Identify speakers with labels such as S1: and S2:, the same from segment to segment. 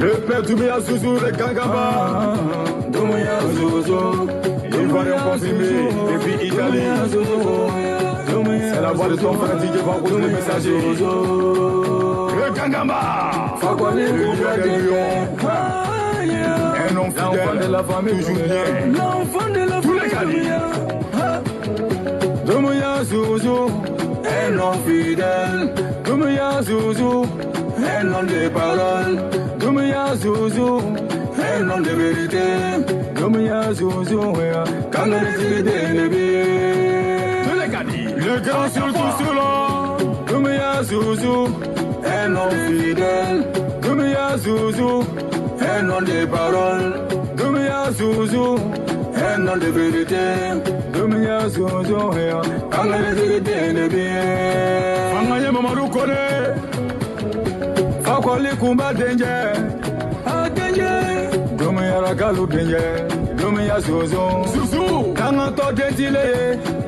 S1: Le père Doumbouya Zouzou, le Gangaba.
S2: Doumbouya Zouzou.
S1: Ivoirien confirmé, depuis Italie. C'est la voix de ton frère Didier Bango, le messager. Le Gangaba.
S2: Fakwali
S1: Le lion des lions. Un homme
S2: l'enfant de
S1: fidèle,
S2: la famille,
S1: toujours bien.
S2: l'enfant de la
S1: Tous les
S2: famille. Doumbouya Zouzou, un homme fidèle. Doumbouya Zouzou, un homme de parole. Doumbouya Zouzou, un homme de vérité. Doumbouya Zouzou, quand on est de
S1: Tous les cadis. Le grand sur tout solo.
S2: Doumbouya Zouzou, un homme fidèle. Doumbouya Zouzou, un homme de parole. Doumbouya Zouzou, un homme de vérité. Doumbouya Zouzou, quand on est de
S1: Fangaye Mamadou Kone.
S2: Fakwali Kumba Danger. Doumbouya Rakalu Danger. Doumbouya Zouzou.
S1: Zouzou.
S2: Kangato Dentile.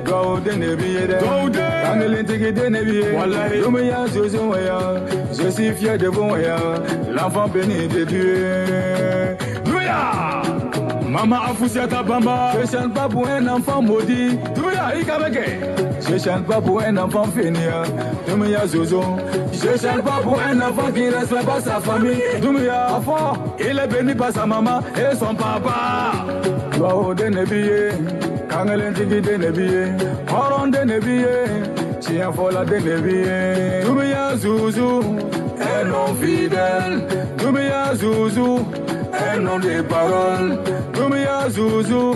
S2: Gao Denebiye.
S1: Gaude.
S2: Kangelintigi Denebiye.
S1: Wallahi.
S2: Doumbouya Zouzou. Je suis fier de vous. L'enfant béni de Dieu.
S1: Doumbouya. Maman Afoussiata Bamba.
S2: Je chante pas pour un enfant maudit.
S1: Doumbouya Ikameke.
S2: Je chante pas pour un enfant fainéant. Doumbouya Zouzou. Je chante pas pour un enfant qui respecte pas sa famille. Doumbouya fort.
S1: Il est béni par sa maman et son papa.
S2: Gao Denebiye. Kangelintigi Denebiye. Horon Denebiye. Chien fola Denebiye. Doumbouya Zouzou. Un homme fidèle. Doumbouya Zouzou. Un homme de parole. Doumbouya Zouzou.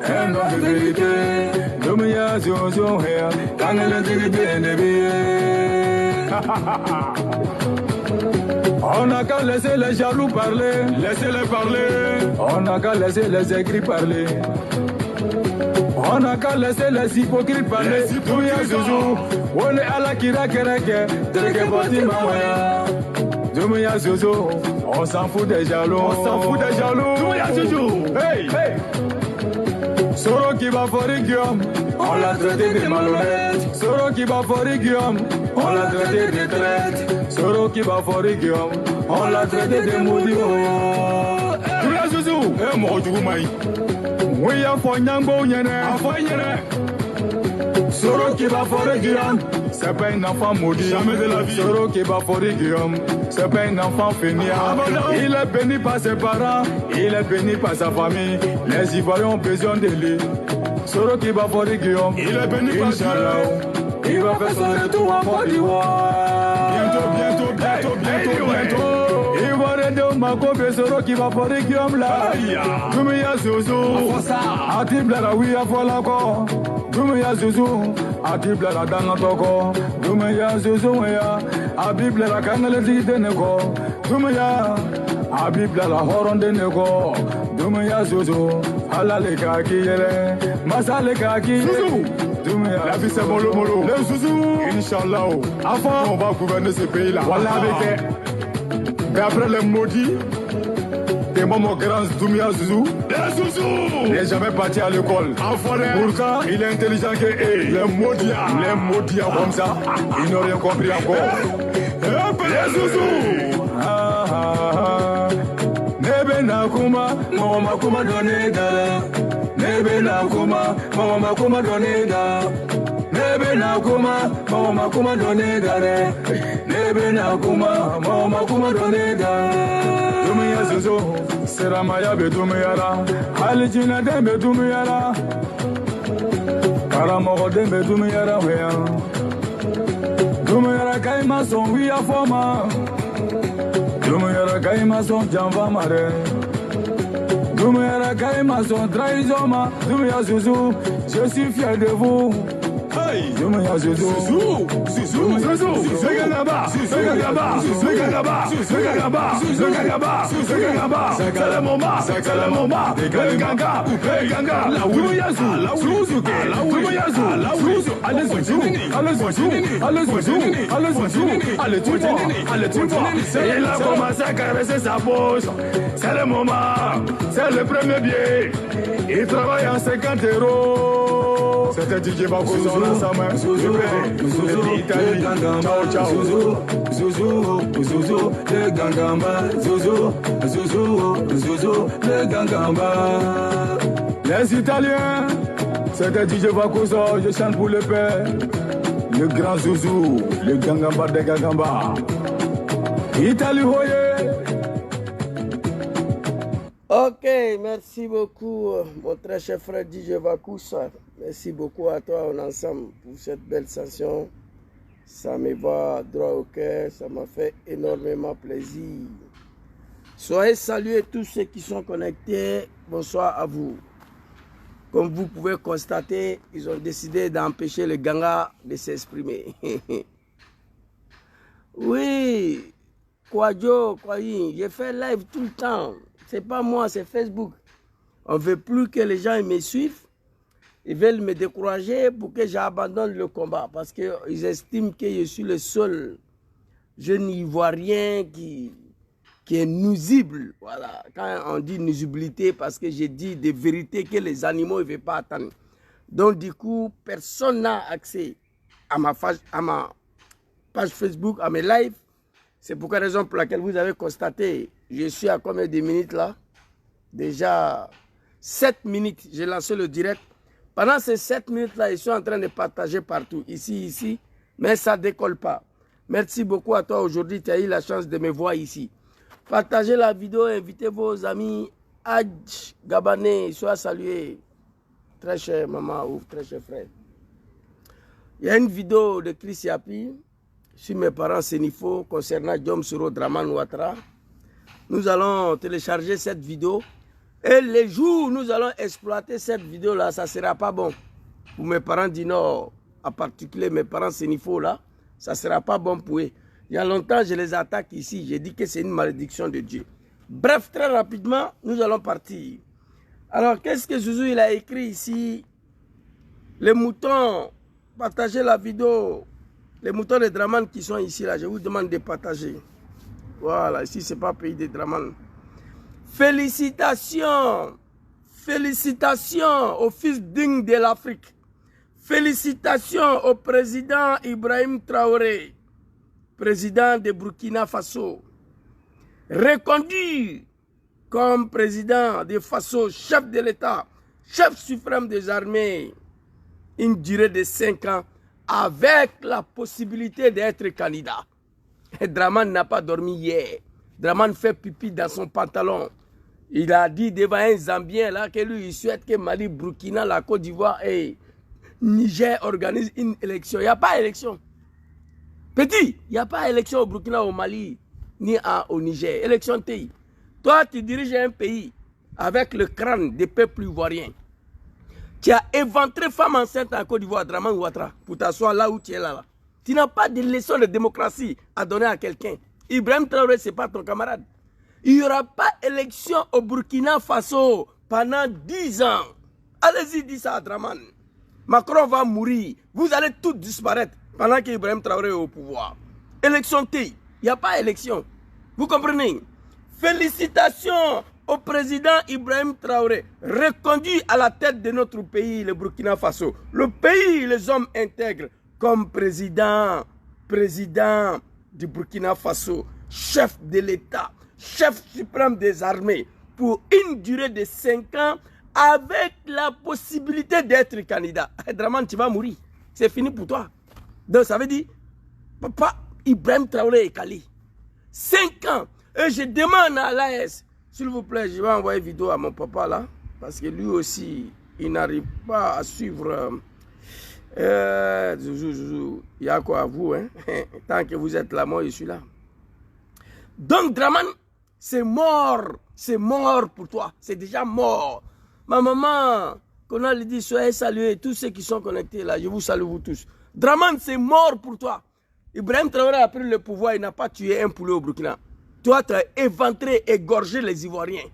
S2: Un homme de vérité. Doumbouya Zouzou. Kangelintigi Denebiye. On n'a qu'à laisser les jaloux parler.
S1: Laissez-les parler.
S2: On n'a qu'à laisser les aigris parler. On n'a qu'à laisser les hypocrites parler.
S1: Les hypocrites.
S2: Doumbouya Zouzou. On est à la kira kereke. Dereke boti mawaya. Doumbouya Zouzou. On s'en fout des jaloux.
S1: On s'en fout des jaloux. Doumbouya Zouzou. Hey.
S2: Hey. Soro qui va forer Guillaume. On l'a traité de malhonnête. Soro qui va forer Guillaume. On l'a traité de traite. Soro qui va forer Guillaume. On l'a traité de maudit.
S1: Doumbouya Zouzou. Eh, mon Djoumaï. Oui, il faut Nyambo Nyene.
S2: Soro qui va forer Guillaume. C'est pas un enfant maudit.
S1: Jamais de la vie.
S2: Soro qui va forer Guillaume. C'est pas un enfant fainéant.
S1: Ah, bah non.
S2: Il est béni par ses parents. Il est béni par sa famille. Les Ivoiriens ont besoin de lui. Soro qui va forer Guillaume.
S1: Il est béni par Dieu.
S2: Inch'Allah. Il va faire son retour en Côte d'Ivoire.
S1: Bientôt.
S2: Il va redonner ma copie. Soro qui va forer Guillaume là.
S1: Aïe.
S2: Doumbouya Zouzou. Atibla la oui à Folako. Doumbouya Zouzou. Atibla la Dangatoko. Doumbouya Zouzou. Abibla la Kangalati de Neko. Doumbouya. Abibla la Horon de Neko. Doumbouya Zouzou. Halale Kaki Yele. Masale Kaki.
S1: Zouzou.
S2: Doumbouya.
S1: La vie c'est mollo.
S2: Le Zouzou.
S1: Inch'Allah. Avant, on va gouverner ce pays-là.
S2: Voilà avec
S1: D'après les maudits, des moments grands Doumbouya Zouzou. Il n'est jamais parti à l'école. Pourquoi il est intelligent que eux. Les maudits comme ça, ils n'ont rien compris encore. Les Zouzou.
S2: Nebe Nakuma, Mama Kuma Doneda. Nebe Nakuma, Mama Kuma Doneda. Nebe Nakuma, Mama Kuma Doneda. Nebe Nakuma, Mama Kuma Doneda. Doumbouya Zouzou, Seramaya be Doumbouya. Halijina Dembe Doumbouya. Karamogo Dembe Doumbouya. Doumbouya Kaima son we are former. Doumbouya Kaima son Janva Mare. Doumbouya Kaima son Traizoma. Doumbouya Zouzou, je suis fier de vous. Doumbouya Zouzou.
S1: Il a commencé à caresser sa bouche. C'est le moment. C'est le premier billet. Il travaille en 50 €. C'était DJ Bakosa, on a sa main. Depuis Italie, ciao, ciao.
S2: Zouzou, les gangamba. Zouzou, les gangamba.
S1: Les Italiens, c'était DJ Bakosa, je chante pour le père. Le grand Zouzou, le gangamba des gangamba. Italie, voyez.
S3: Ok, merci beaucoup, mon très cher frère DJ Vakoussa. Merci beaucoup à toi, on est ensemble pour cette belle session. Ça me va droit au cœur, ça m'a fait énormément plaisir. Soyez salués tous ceux qui sont connectés. Bonsoir à vous. Comme vous pouvez constater, ils ont décidé d'empêcher le ganga de s'exprimer. Oui, Kwadjo, Kwayin, j'ai fait live tout le temps. C'est pas moi, c'est Facebook. On ne veut plus que les gens me suivent. Ils veulent me décourager pour que j'abandonne le combat. Parce qu'ils estiment que je suis le seul jeune Ivoirien qui est nuisible. Voilà. Quand on dit nuisibilité, parce que j'ai dit des vérités que les animaux ne veulent pas attendre. Donc du coup, personne n'a accès à ma page Facebook, à mes lives. C'est pour quelle raison pour laquelle vous avez constaté, je suis à combien de minutes là? Déjà 7 minutes, j'ai lancé le direct. Pendant ces 7 minutes là, je suis en train de partager partout, ici, mais ça ne décolle pas. Merci beaucoup à toi aujourd'hui, tu as eu la chance de me voir ici. Partagez la vidéo, invitez vos amis. Adj Gabané, sois salué. Très cher maman ou très cher frère. Il y a une vidéo de Chris Yapi sur mes parents Sénifo concernant Diom Soro Draman Ouattara. Nous allons télécharger cette vidéo. Et les jours où nous allons exploiter cette vidéo-là, ça ne sera pas bon. Pour mes parents du Nord, en particulier mes parents Sénifo là, ça ne sera pas bon pour eux. Il y a longtemps, je les attaque ici. J'ai dit que c'est une malédiction de Dieu. Bref, très rapidement, nous allons partir. Alors, qu'est-ce que Zouzou il a écrit ici? Les moutons, partagez la vidéo. Les moutons de Draman qui sont ici, là, je vous demande de partager. Voilà, ici, ce n'est pas pays de Draman. Félicitations. Félicitations au fils digne de l'Afrique. Félicitations au président Ibrahim Traoré, président de Burkina Faso. Reconduit comme président de Faso, chef de l'État, chef suprême des armées, une durée de 5 ans, avec la possibilité d'être candidat. Et Draman n'a pas dormi hier. Draman fait pipi dans son pantalon. Il a dit devant un Zambien là que lui, il souhaite que Mali, Burkina, la Côte d'Ivoire et Niger organisent une élection. Il n'y a pas d'élection. Petit, il n'y a pas d'élection au Burkina, au Mali, ni au Niger. Élection TI. Toi, tu diriges un pays avec le crâne des peuples ivoiriens. Tu as éventré femme enceinte en Côte d'Ivoire, Draman Ouattara, pour t'asseoir là où tu es là. Tu n'as pas de leçon de démocratie à donner à quelqu'un. Ibrahim Traoré, ce n'est pas ton camarade. Il n'y aura pas d'élection au Burkina Faso pendant 10 ans. Allez-y, dis ça à Draman. Macron va mourir. Vous allez tous disparaître pendant qu'Ibrahim Traoré est au pouvoir. Élection T, il n'y a pas d'élection. Vous comprenez? Félicitations au président Ibrahim Traoré, reconduit à la tête de notre pays, le Burkina Faso. Le pays, les hommes intègres, comme président du Burkina Faso, chef de l'État, chef suprême des armées, pour une durée de 5 ans, avec la possibilité d'être candidat. Draman, tu vas mourir. C'est fini pour toi. Donc ça veut dire, papa Ibrahim Traoré est calé. 5 ans. Et je demande à l'AS, s'il vous plaît, je vais envoyer une vidéo à mon papa là, parce que lui aussi, il n'arrive pas à suivre. Zouzou, il y a quoi à vous, hein? Tant que vous êtes là, moi je suis là. Donc Draman, c'est mort pour toi, c'est déjà mort. Ma maman, qu'on a dit, soyez salués, tous ceux qui sont connectés là, je vous salue vous tous. Draman, c'est mort pour toi. Ibrahim Traoré a pris le pouvoir, il n'a pas tué un poulet au Burkina. Toi, tu as éventré, égorgé les Ivoiriens.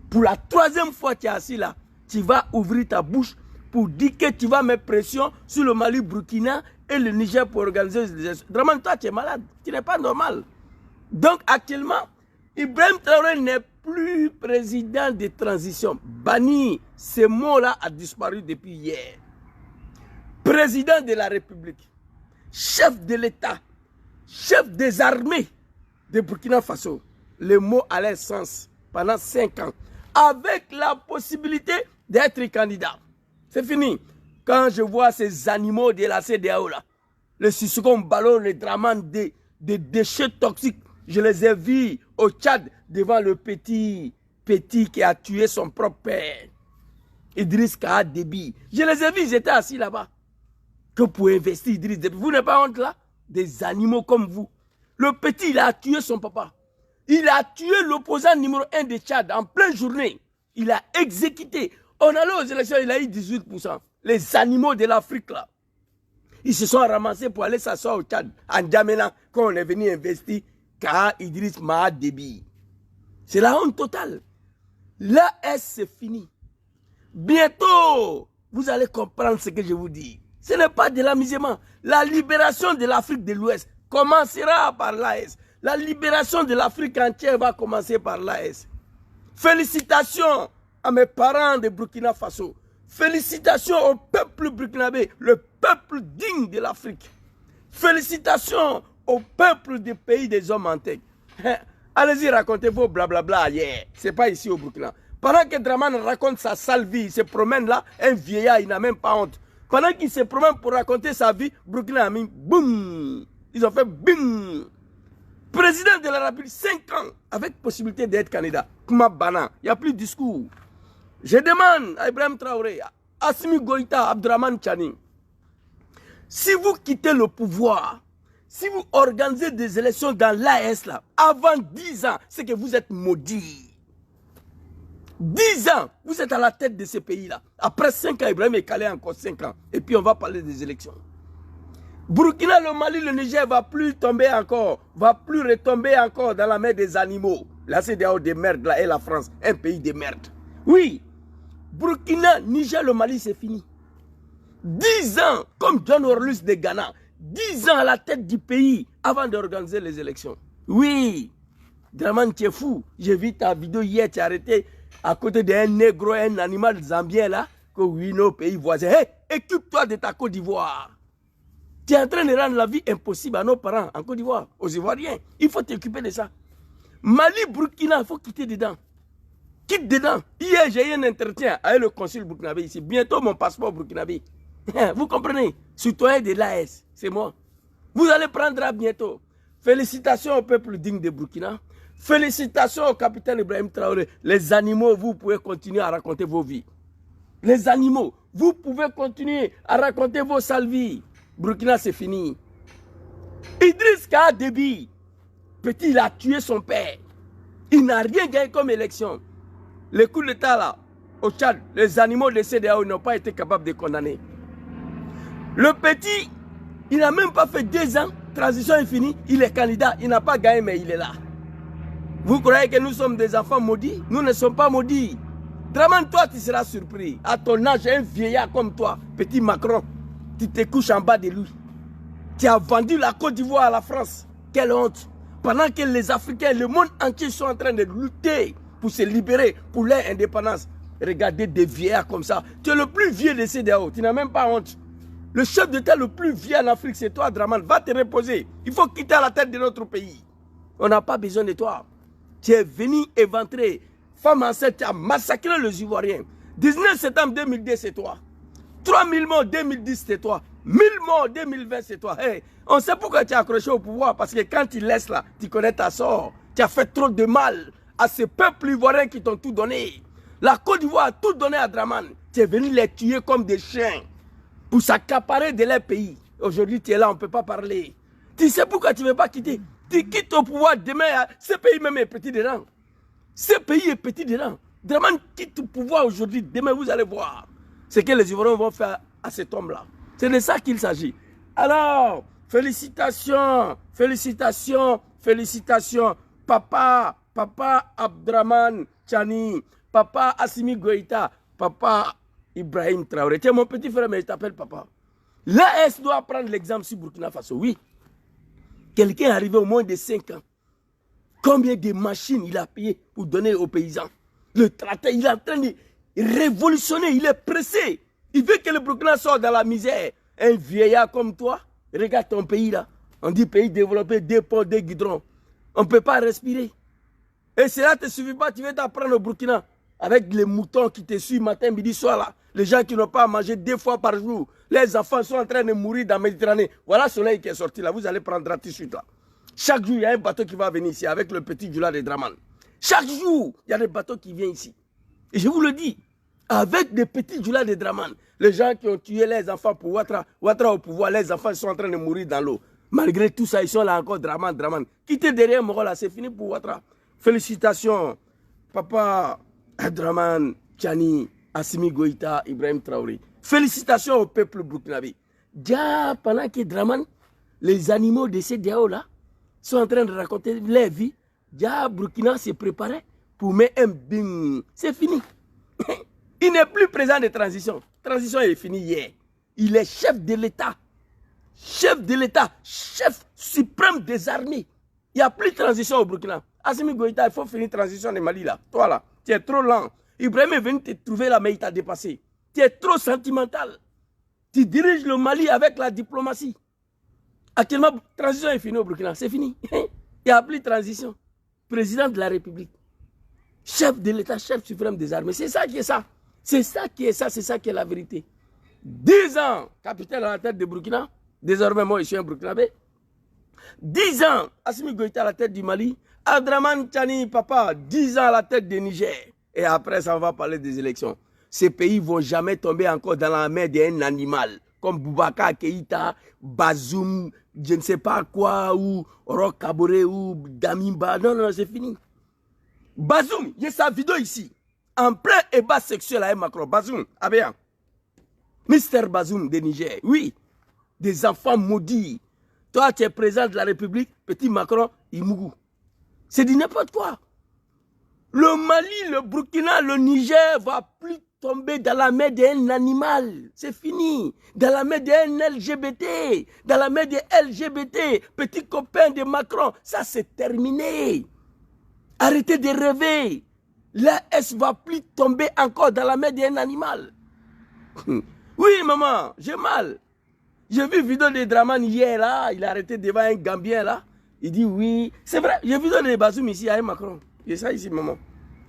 S3: Pour la 3e fois, tu es assis là, tu vas ouvrir ta bouche pour dire que tu vas mettre pression sur le Mali, Burkina et le Niger pour organiser les élections. Draman, toi, tu es malade, tu n'es pas normal. Donc, actuellement, Ibrahim Traoré n'est plus président de transition. Banni, ce mot-là a disparu depuis hier. président de la République, chef de l'État, chef des armées de Burkina Faso, le mot allait sens pendant 5 ans, avec la possibilité d'être candidat. C'est fini. Quand je vois ces animaux de la CEDEAO là, le Sissoko Mbalo, les Dramane des déchets toxiques, je les ai vus au Tchad devant le petit qui a tué son propre père, Idriss Ka Déby. Je les ai vus, ils étaient assis là-bas. Que pour investir Idriss Déby, vous n'avez pas honte là? Des animaux comme vous. Le petit, il a tué son papa. Il a tué l'opposant numéro 1 de Tchad en pleine journée. Il a exécuté. On allait aux élections, il a eu 18%. Les animaux de l'Afrique là. Ils se sont ramassés pour aller s'asseoir au Tchad, en Djamena, quand on est venu investir Ka Idriss Déby. C'est la honte totale. L'AS, c'est fini. Bientôt, vous allez comprendre ce que je vous dis. Ce n'est pas de l'amusement. La libération de l'Afrique de l'Ouest commencera par l'AS. La libération de l'Afrique entière va commencer par l'AS. Félicitations à mes parents de Burkina Faso. Félicitations au peuple burkinabé, le peuple digne de l'Afrique. Félicitations au peuple des pays des hommes en tête. Allez-y, racontez vos blablabla hier. C'est pas ici au Burkina. Pendant que Dramane raconte sa sale vie, il se promène là, un vieillard, il n'a même pas honte. Pendant qu'il se promène pour raconter sa vie, Burkina a mis boum. Ils ont fait boum. Président de la République, 5 ans, avec possibilité d'être candidat. Kuma Bana, il n'y a plus de discours. Je demande à Ibrahim Traoré, à Assimi Goïta, Abdraman Tchani, si vous quittez le pouvoir, si vous organisez des élections dans l'AS là, avant 10 ans, c'est que vous êtes maudits. 10 ans, vous êtes à la tête de ce pays-là. Après 5 ans, Ibrahim est calé encore 5 ans. Et puis on va parler des élections. Burkina, le Mali, le Niger va plus tomber encore, va plus retomber encore dans la mer des animaux. Là, c'est des merdes là, et la France, un pays de merde. Oui, Burkina, Niger, le Mali, c'est fini. 10 ans, comme John Orlus de Ghana, 10 ans à la tête du pays avant d'organiser les élections. Oui, Dramane, tu es fou. J'ai vu ta vidéo hier, tu es arrêté à côté d'un négro, un animal zambien là, que oui, nos pays voisins. Hey, occupe-toi de ta Côte d'Ivoire. Tu es en train de rendre la vie impossible à nos parents en Côte d'Ivoire, aux Ivoiriens. Il faut t'occuper de ça. Mali, Burkina, il faut quitter dedans. Quitte dedans. Hier, j'ai eu un entretien avec le consul burkinabé ici. Bientôt, mon passeport burkinabé. Vous comprenez? Citoyen de l'AS, c'est moi. Vous allez prendre à bientôt. Félicitations au peuple digne de Burkina. Félicitations au capitaine Ibrahim Traoré. Les animaux, vous pouvez continuer à raconter vos vies. Les animaux, vous pouvez continuer à raconter vos sales vies. Burkina, c'est fini. Idriss Ka Déby, petit, il a tué son père. Il n'a rien gagné comme élection. Les coups d'État là, au Tchad, les animaux de CEDEAO n'ont pas été capables de condamner. Le petit, il n'a même pas fait 2 ans, transition est finie, il est candidat, il n'a pas gagné, mais il est là. Vous croyez que nous sommes des enfants maudits? Nous ne sommes pas maudits. Dramane, toi, tu seras surpris. À ton âge, un vieillard comme toi, petit Macron, tu te couches en bas de lui. Tu as vendu la Côte d'Ivoire à la France. Quelle honte. Pendant que les Africains, le monde entier sont en train de lutter pour se libérer, pour leur indépendance. Regardez des vieillards comme ça. Tu es le plus vieux de CEDEAO. Tu n'as même pas honte. Le chef d'État le plus vieux en Afrique, c'est toi, Dramane. Va te reposer. Il faut quitter la tête de notre pays. On n'a pas besoin de toi. Tu es venu éventrer. Femme enceinte, tu as massacré les Ivoiriens. 19 septembre 2002, c'est toi. 3000 morts 2010, c'est toi. 1000 morts 2020, c'est toi. Hey, on sait pourquoi tu es accroché au pouvoir. Parce que quand tu laisses là, tu connais ta sort. Tu as fait trop de mal à ces peuples ivoiriens qui t'ont tout donné. La Côte d'Ivoire a tout donné à Dramane. Tu es venu les tuer comme des chiens pour s'accaparer de leur pays. Aujourd'hui, tu es là, on ne peut pas parler. Tu sais pourquoi tu ne veux pas quitter? Tu quittes au pouvoir demain. Ce pays même est petit dedans. Ce pays est petit dedans. Dramane quitte le pouvoir aujourd'hui. Demain, vous allez voir ce que les Ivoiriens vont faire à cet homme-là. C'est de ça qu'il s'agit. Alors, félicitations, félicitations, félicitations. Papa Abdraman Tchani, papa Assimi Goïta, papa Ibrahim Traoré. Tu es mon petit frère, mais je t'appelle papa. L'AS doit prendre l'exemple sur Burkina Faso. Oui. Quelqu'un est arrivé au moins de 5 ans. Combien de machines il a payé pour donner aux paysans? Le tracteur, il est en train de révolutionner, il est pressé. Il veut que le Burkina sorte dans la misère. un vieillard comme toi, regarde ton pays là. On dit pays développé, des ponts, des goudrons. On ne peut pas respirer. Et cela ne te suffit pas, tu veux t'apprendre au Burkina avec les moutons qui te suivent matin, midi, soir là. Les gens qui n'ont pas à manger 2 fois par jour. Les enfants sont en train de mourir dans la Méditerranée. Voilà le soleil qui est sorti là. Vous allez prendre tout de suite là. Chaque jour, il y a un bateau qui va venir ici avec le petit Jula de Draman. Chaque jour, il y a des bateaux qui viennent ici. Et je vous le dis, avec des petits Jula de Draman, les gens qui ont tué les enfants pour Ouattara au pouvoir, les enfants sont en train de mourir dans l'eau. Malgré tout ça, ils sont là encore, Draman. Quittez derrière moi là, c'est fini pour Ouattara. Félicitations, papa Draman, Tchani, Assimi Goïta, Ibrahim Traoré. Félicitations au peuple burkinabé. Déjà, pendant que Draman, les animaux de ces diaos là, sont en train de raconter leur vie, déjà, Burkina s'est préparé pour mettre un bing. C'est fini. Il n'est plus président de transition. Transition est finie hier. Il est chef de l'État. Chef de l'État, chef suprême des armées. Il n'y a plus de transition au Burkina. Assimi Goïta, il faut finir la transition de Mali là. Toi là, tu es trop lent. Ibrahim est venu te trouver là, mais il t'a dépassé. Tu es trop sentimental. Tu diriges le Mali avec la diplomatie. Actuellement, la transition est finie au Burkina. C'est fini. Il n'y a plus de transition. Président de la République. Chef de l'État, chef suprême des armées. C'est ça qui est ça. C'est ça qui est ça. C'est ça qui est la vérité. 10 ans, capitaine à la tête de Burkina. Désormais, moi, je suis un Burkinabé. 10 ans, Assimi Goïta à la tête du Mali. Abdraman Tchani, papa, 10 ans à la tête du Niger. Et après, ça, on va parler des élections. Ces pays ne vont jamais tomber encore dans la main d'un animal. Comme Boubacar Keïta, Bazoum, je ne sais pas quoi, ou Roch Kaboré, ou Damimba. Non, non, c'est fini. Bazoum, il y a sa vidéo ici. En plein ébat sexuel avec Macron. Bazoum, Abéan. Mister Bazoum de Niger, oui. Des enfants maudits. Toi, tu es président de la République, petit Macron, Imougou. C'est du n'importe quoi. Le Mali, le Burkina, le Niger va plus tomber dans la main d'un animal. C'est fini. Dans la main d'un LGBT. Dans la main des LGBT. Petit copain de Macron. Ça, c'est terminé. Arrêtez de rêver. L'AS va plus tomber encore dans la main d'un animal. Oui, maman, j'ai mal. J'ai vu une vidéo de Draman hier, là. Il a arrêté devant un Gambien, là. Il dit oui. C'est vrai, j'ai vu vidéo de Bazoum ici avec Macron. C'est ça ici, maman.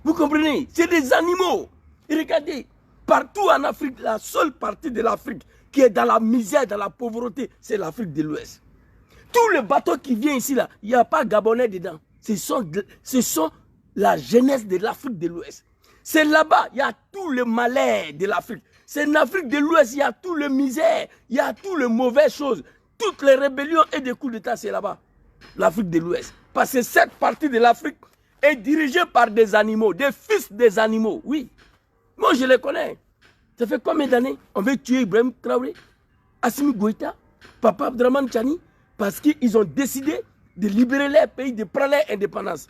S3: Vous comprenez? C'est des animaux. Et regardez, partout en Afrique, la seule partie de l'Afrique qui est dans la misère, dans la pauvreté, c'est l'Afrique de l'Ouest. Tous les bateaux qui viennent ici, là, il n'y a pas Gabonais dedans. Ce sont la jeunesse de l'Afrique de l'Ouest. C'est là-bas, il y a tout le malheur de l'Afrique. C'est en Afrique de l'Ouest, il y a tout le misère, il y a toutes les mauvaises choses. Toutes les rébellions et des coups d'État, c'est là-bas. L'Afrique de l'Ouest. Parce que cette partie de l'Afrique est dirigée par des animaux, des fils des animaux. Oui. Moi, je les connais. Ça fait combien d'années on veut tuer Ibrahim Traoré, Assimi Goïta, Papa Abdraman Tchani, parce qu'ils ont décidé de libérer leur pays, de prendre leur indépendance.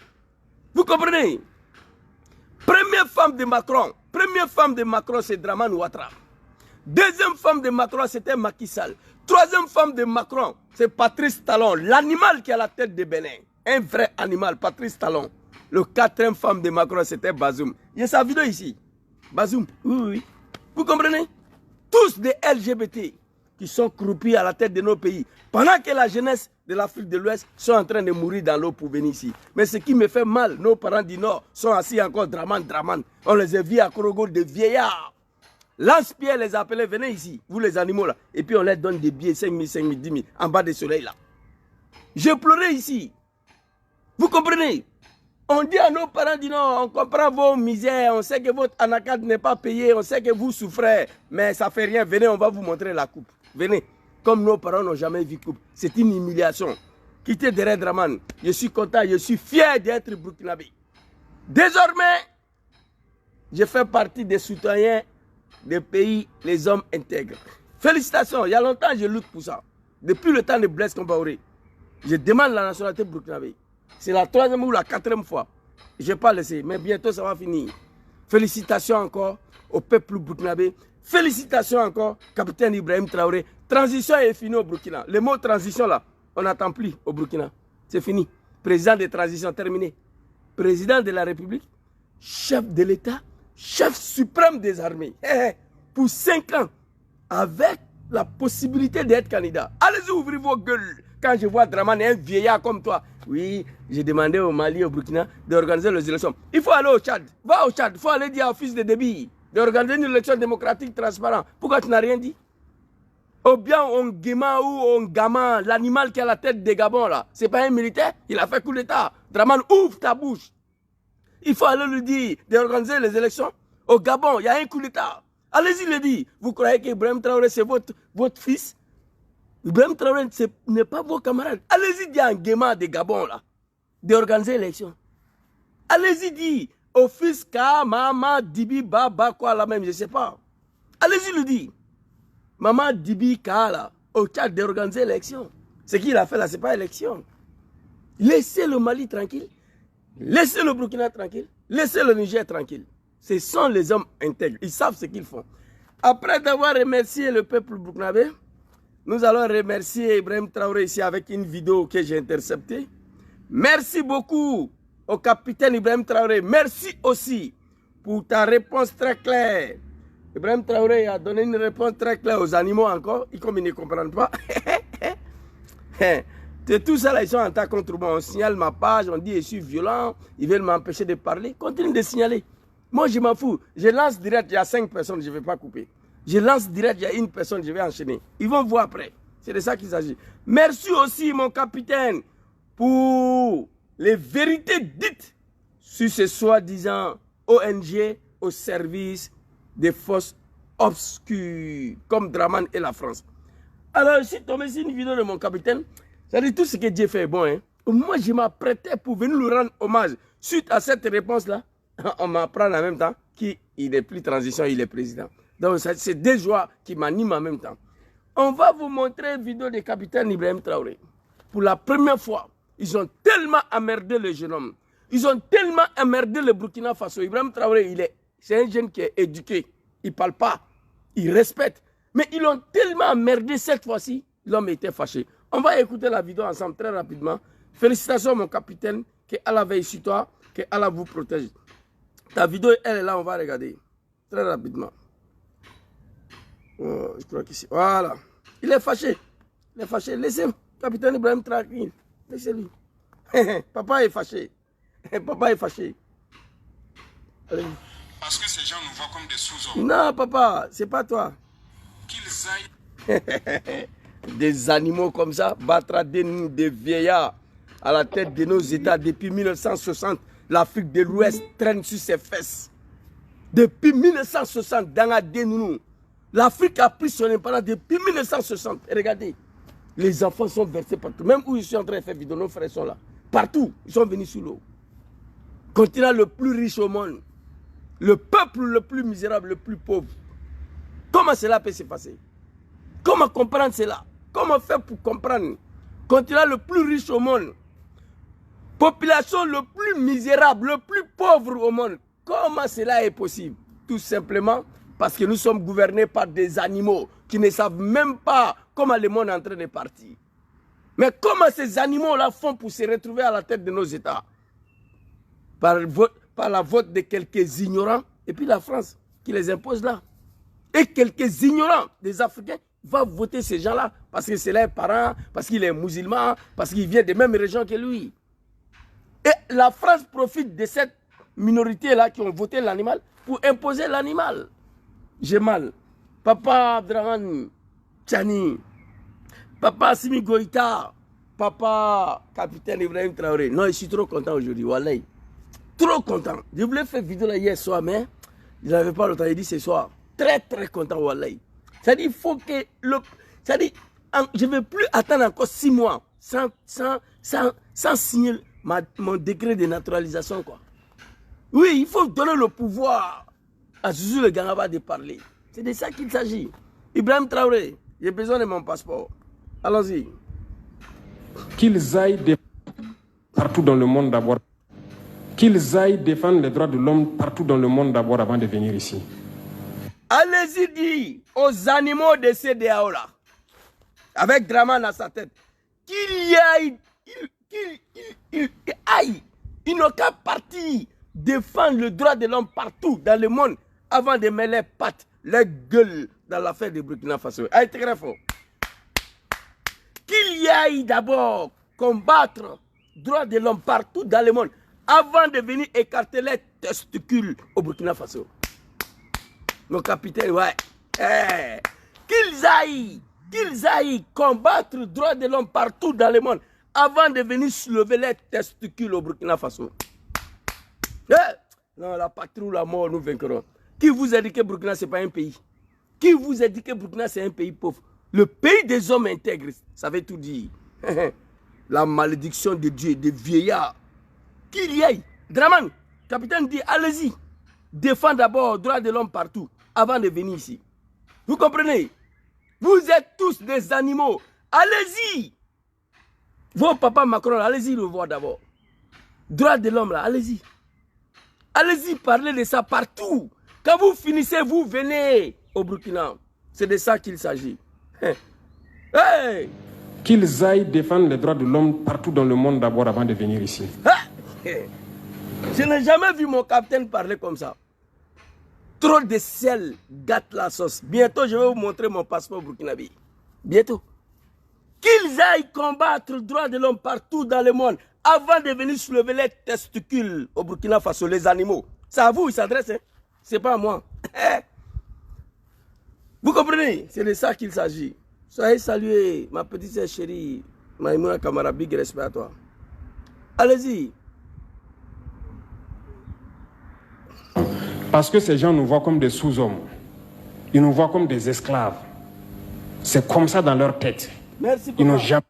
S3: Vous comprenez? Première femme de Macron, c'est Draman Ouattara. Deuxième femme de Macron, c'était Macky Sall. Troisième femme de Macron, c'est Patrice Talon, l'animal qui a la tête de Bénin. Un vrai animal, Patrice Talon. Le quatrième femme de Macron, c'était Bazoum. Il y a sa vidéo ici. Bazoum, oui, oui. Vous comprenez? Tous des LGBT qui sont croupis à la tête de nos pays. Pendant que la jeunesse de l'Afrique de l'Ouest sont en train de mourir dans l'eau pour venir ici. Mais ce qui me fait mal, nos parents du Nord sont assis encore Draman. On les a vus à Korogo, des vieillards. Lance-Pierre les appelait, venez ici, vous les animaux là. Et puis on leur donne des billets, 5 000, 5 000, 10 000, en bas du soleil là. J'ai pleuré ici. Vous comprenez? On dit à nos parents du Nord, on comprend vos misères, on sait que votre anacarde n'est pas payée, on sait que vous souffrez, mais ça fait rien, venez, on va vous montrer la coupe. Venez. Comme nos parents n'ont jamais vu coupe. C'est une humiliation. Quittez derrière Draman. Je suis content, je suis fier d'être burkinabé. Désormais, je fais partie des citoyens des pays, les hommes intègres. Félicitations, il y a longtemps je lutte pour ça. Depuis le temps de Blaise Compaoré, je demande la nationalité burkinabé. C'est la 3e ou la 4e fois. Je n'ai pas laissé, mais bientôt ça va finir. Félicitations encore au peuple burkinabé. Félicitations encore, capitaine Ibrahim Traoré. Transition est finie au Burkina. Le mot transition là, on n'attend plus au Burkina. C'est fini. Président de transition, terminé. Président de la République, chef de l'État, chef suprême des armées. Pour 5 ans, avec la possibilité d'être candidat. Allez-y ouvrir vos gueules. Quand je vois Dramane, un vieillard comme toi, oui, j'ai demandé au Mali, au Burkina, d'organiser les élections. Il faut aller au Tchad. Va au Tchad. Il faut aller dire au fils de Déby d'organiser une élection démocratique transparente. Pourquoi tu n'as rien dit? Ou bien on Guéma ou on Gama, l'animal qui a la tête des Gabon là, c'est pas un militaire, il a fait coup d'état. Dramane, ouvre ta bouche. Il faut aller lui dire d'organiser les élections. Au Gabon, il y a un coup d'état. Allez-y le dire. Vous croyez qu'Ibrahim Traoré c'est votre fils? Ibrahim Traoré n'est pas vos camarades. Allez-y dire en Guéma des Gabon là, d'organiser l'élection. Allez-y dire au fils Ka, Maman, Dibi, Baba, quoi là même, je ne sais pas. Allez-y le dire. Maman Dibi Ka là, au Tchad d'organiser l'élection. Ce qu'il a fait là, ce n'est pas élection. Laissez le Mali tranquille. Laissez le Burkina tranquille. Laissez le Niger tranquille. Ce sont les hommes intègres. Ils savent ce qu'ils font. Après d'avoir remercié le peuple burkinabé, nous allons remercier Ibrahim Traoré ici avec une vidéo que j'ai interceptée. Merci beaucoup au capitaine Ibrahim Traoré. Merci aussi pour ta réponse très claire. Ibrahim Traoré a donné une réponse très claire aux animaux encore, comme ils ne comprennent pas. Tout ça là, ils sont en tas contre moi. On signale ma page, on dit je suis violent, ils veulent m'empêcher de parler. Continue de signaler. Moi je m'en fous. Je lance direct, il y a 5 personnes, je ne vais pas couper. Je lance direct, il y a une personne, je vais enchaîner. Ils vont voir après. C'est de ça qu'il s'agit. Merci aussi mon capitaine pour les vérités dites sur ce soi-disant ONG au service des forces obscures comme Dramane et la France. Alors je suis tombé sur une vidéo de mon capitaine. Ça dit tout ce que Dieu fait est bon. Hein? Moi je m'apprêtais pour venir lui rendre hommage. Suite à cette réponse-là, on m'apprend en même temps qu'il n'est plus transition, il est président. Donc c'est des joies qui m'animent en même temps. On va vous montrer une vidéo du capitaine Ibrahim Traoré. Pour la première fois, ils ont tellement emmerdé le jeune homme. Ils ont tellement emmerdé le Burkina Faso. Ibrahim Traoré, c'est un jeune qui est éduqué. Il ne parle pas. Il respecte. Mais ils l'ont tellement emmerdé cette fois-ci, l'homme était fâché. On va écouter la vidéo ensemble très rapidement. Félicitations mon capitaine, que Allah veille sur toi, que Allah vous protège. Ta vidéo, elle est là, on va regarder. Très rapidement. Oh, je crois qu'ici. Voilà. Il est fâché. Il est fâché. Laissez capitaine Ibrahim tranquille. Laissez-lui. Papa est fâché. Papa est fâché. Allez.
S4: Parce que ces gens nous voient comme des sous-hommes.
S3: Non, papa, c'est pas toi.
S4: Qu'ils aillent.
S3: Des animaux comme ça, battre des vieillards à la tête de nos États depuis 1960. L'Afrique de l'Ouest traîne sur ses fesses. Depuis 1960, dans la dénounou. L'Afrique a pris son indépendance depuis 1960. Et regardez, les enfants sont versés partout. Même où ils sont en train de faire vidéo, nos frères sont là. Partout, ils sont venus sous l'eau. Continent le plus riche au monde. Le peuple le plus misérable, le plus pauvre. Comment cela peut se passer? Comment comprendre cela? Comment faire pour comprendre? Continent le plus riche au monde. Population le plus misérable, le plus pauvre au monde. Comment cela est possible? Tout simplement parce que nous sommes gouvernés par des animaux qui ne savent même pas comment le monde est en train de partir. Mais comment ces animaux-là font pour se retrouver à la tête de nos États? Par la vote de quelques ignorants et puis la France qui les impose là. Et quelques ignorants des Africains vont voter ces gens-là parce que c'est leurs parents, parce qu'il est musulman, parce qu'il vient des mêmes régions que lui. Et la France profite de cette minorité-là qui ont voté l'animal pour imposer l'animal. J'ai mal. Papa Abdraman Tchani, Papa Simi Goïta, Papa Capitaine Ibrahim Traoré. Non, je suis trop content aujourd'hui, Wallahi. Trop content. Je voulais faire vidéo là hier soir, mais je n'avais pas le temps. Il dit ce soir. Très très content, Wallahi. C'est-à-dire, il faut que c'est-à-dire, je ne vais plus attendre encore 6 mois sans signer mon décret de naturalisation, quoi. Oui, il faut donner le pouvoir à Zouzou le Gangaba de parler. C'est de ça qu'il s'agit. Ibrahim Traoré, j'ai besoin de mon passeport. Allons-y.
S5: Qu'ils aillent partout dans le monde d'abord. Qu'ils aillent défendre les droits de l'homme partout dans le monde d'abord avant de venir ici.
S3: Allez-y dire aux animaux de CEDEAO là, avec Dramane à sa tête, qu'il aille, ils n'ont qu'à partir défendre le droit de l'homme partout dans le monde avant de mettre les pattes, les gueules dans l'affaire de Burkina Faso. Ah, c'est très fort. Qu'il y aille d'abord combattre droits de l'homme partout dans le monde avant de venir écarter les testicules au Burkina Faso. Mon capitaine, ouais. Qu'ils aillent combattre droits de l'homme partout dans le monde avant de venir soulever les testicules au Burkina Faso. Non, la patrie ou la mort, nous vaincrons. Qui vous a dit que Burkina, ce n'est pas un pays? Qui vous a dit que Burkina, c'est un pays pauvre? Le pays des hommes intègres, ça veut tout dire. La malédiction de Dieu, des vieillards. Qu'il y aille. Draman, capitaine dit, allez-y. Défends d'abord le droit de l'homme partout avant de venir ici. Vous comprenez? Vous êtes tous des animaux. Allez-y. Vos papas Macron, allez-y le voir d'abord. Droit de l'homme, là, allez-y. Allez-y, parlez de ça partout. Quand vous finissez, vous venez au Burkina. C'est de ça qu'il s'agit. Hey!
S5: Qu'ils aillent défendre les droits de l'homme partout dans le monde d'abord avant de venir ici.
S3: Je n'ai jamais vu mon capitaine parler comme ça. Trop de sel gâte la sauce. Bientôt, je vais vous montrer mon passeport burkinabé. Bientôt. Qu'ils aillent combattre le droit de l'homme partout dans le monde avant de venir soulever les testicules au Burkina Faso, les animaux. C'est à vous, il s'adresse. Hein? C'est pas à moi. Vous comprenez? C'est de ça qu'il s'agit. Soyez salués, ma petite sœur chérie, Maïmouna Kamara, big respect à toi. Allez-y.
S5: Parce que ces gens nous voient comme des sous-hommes. Ils nous voient comme des esclaves. C'est comme ça dans leur tête.
S3: Merci
S5: Ils n'ont jamais...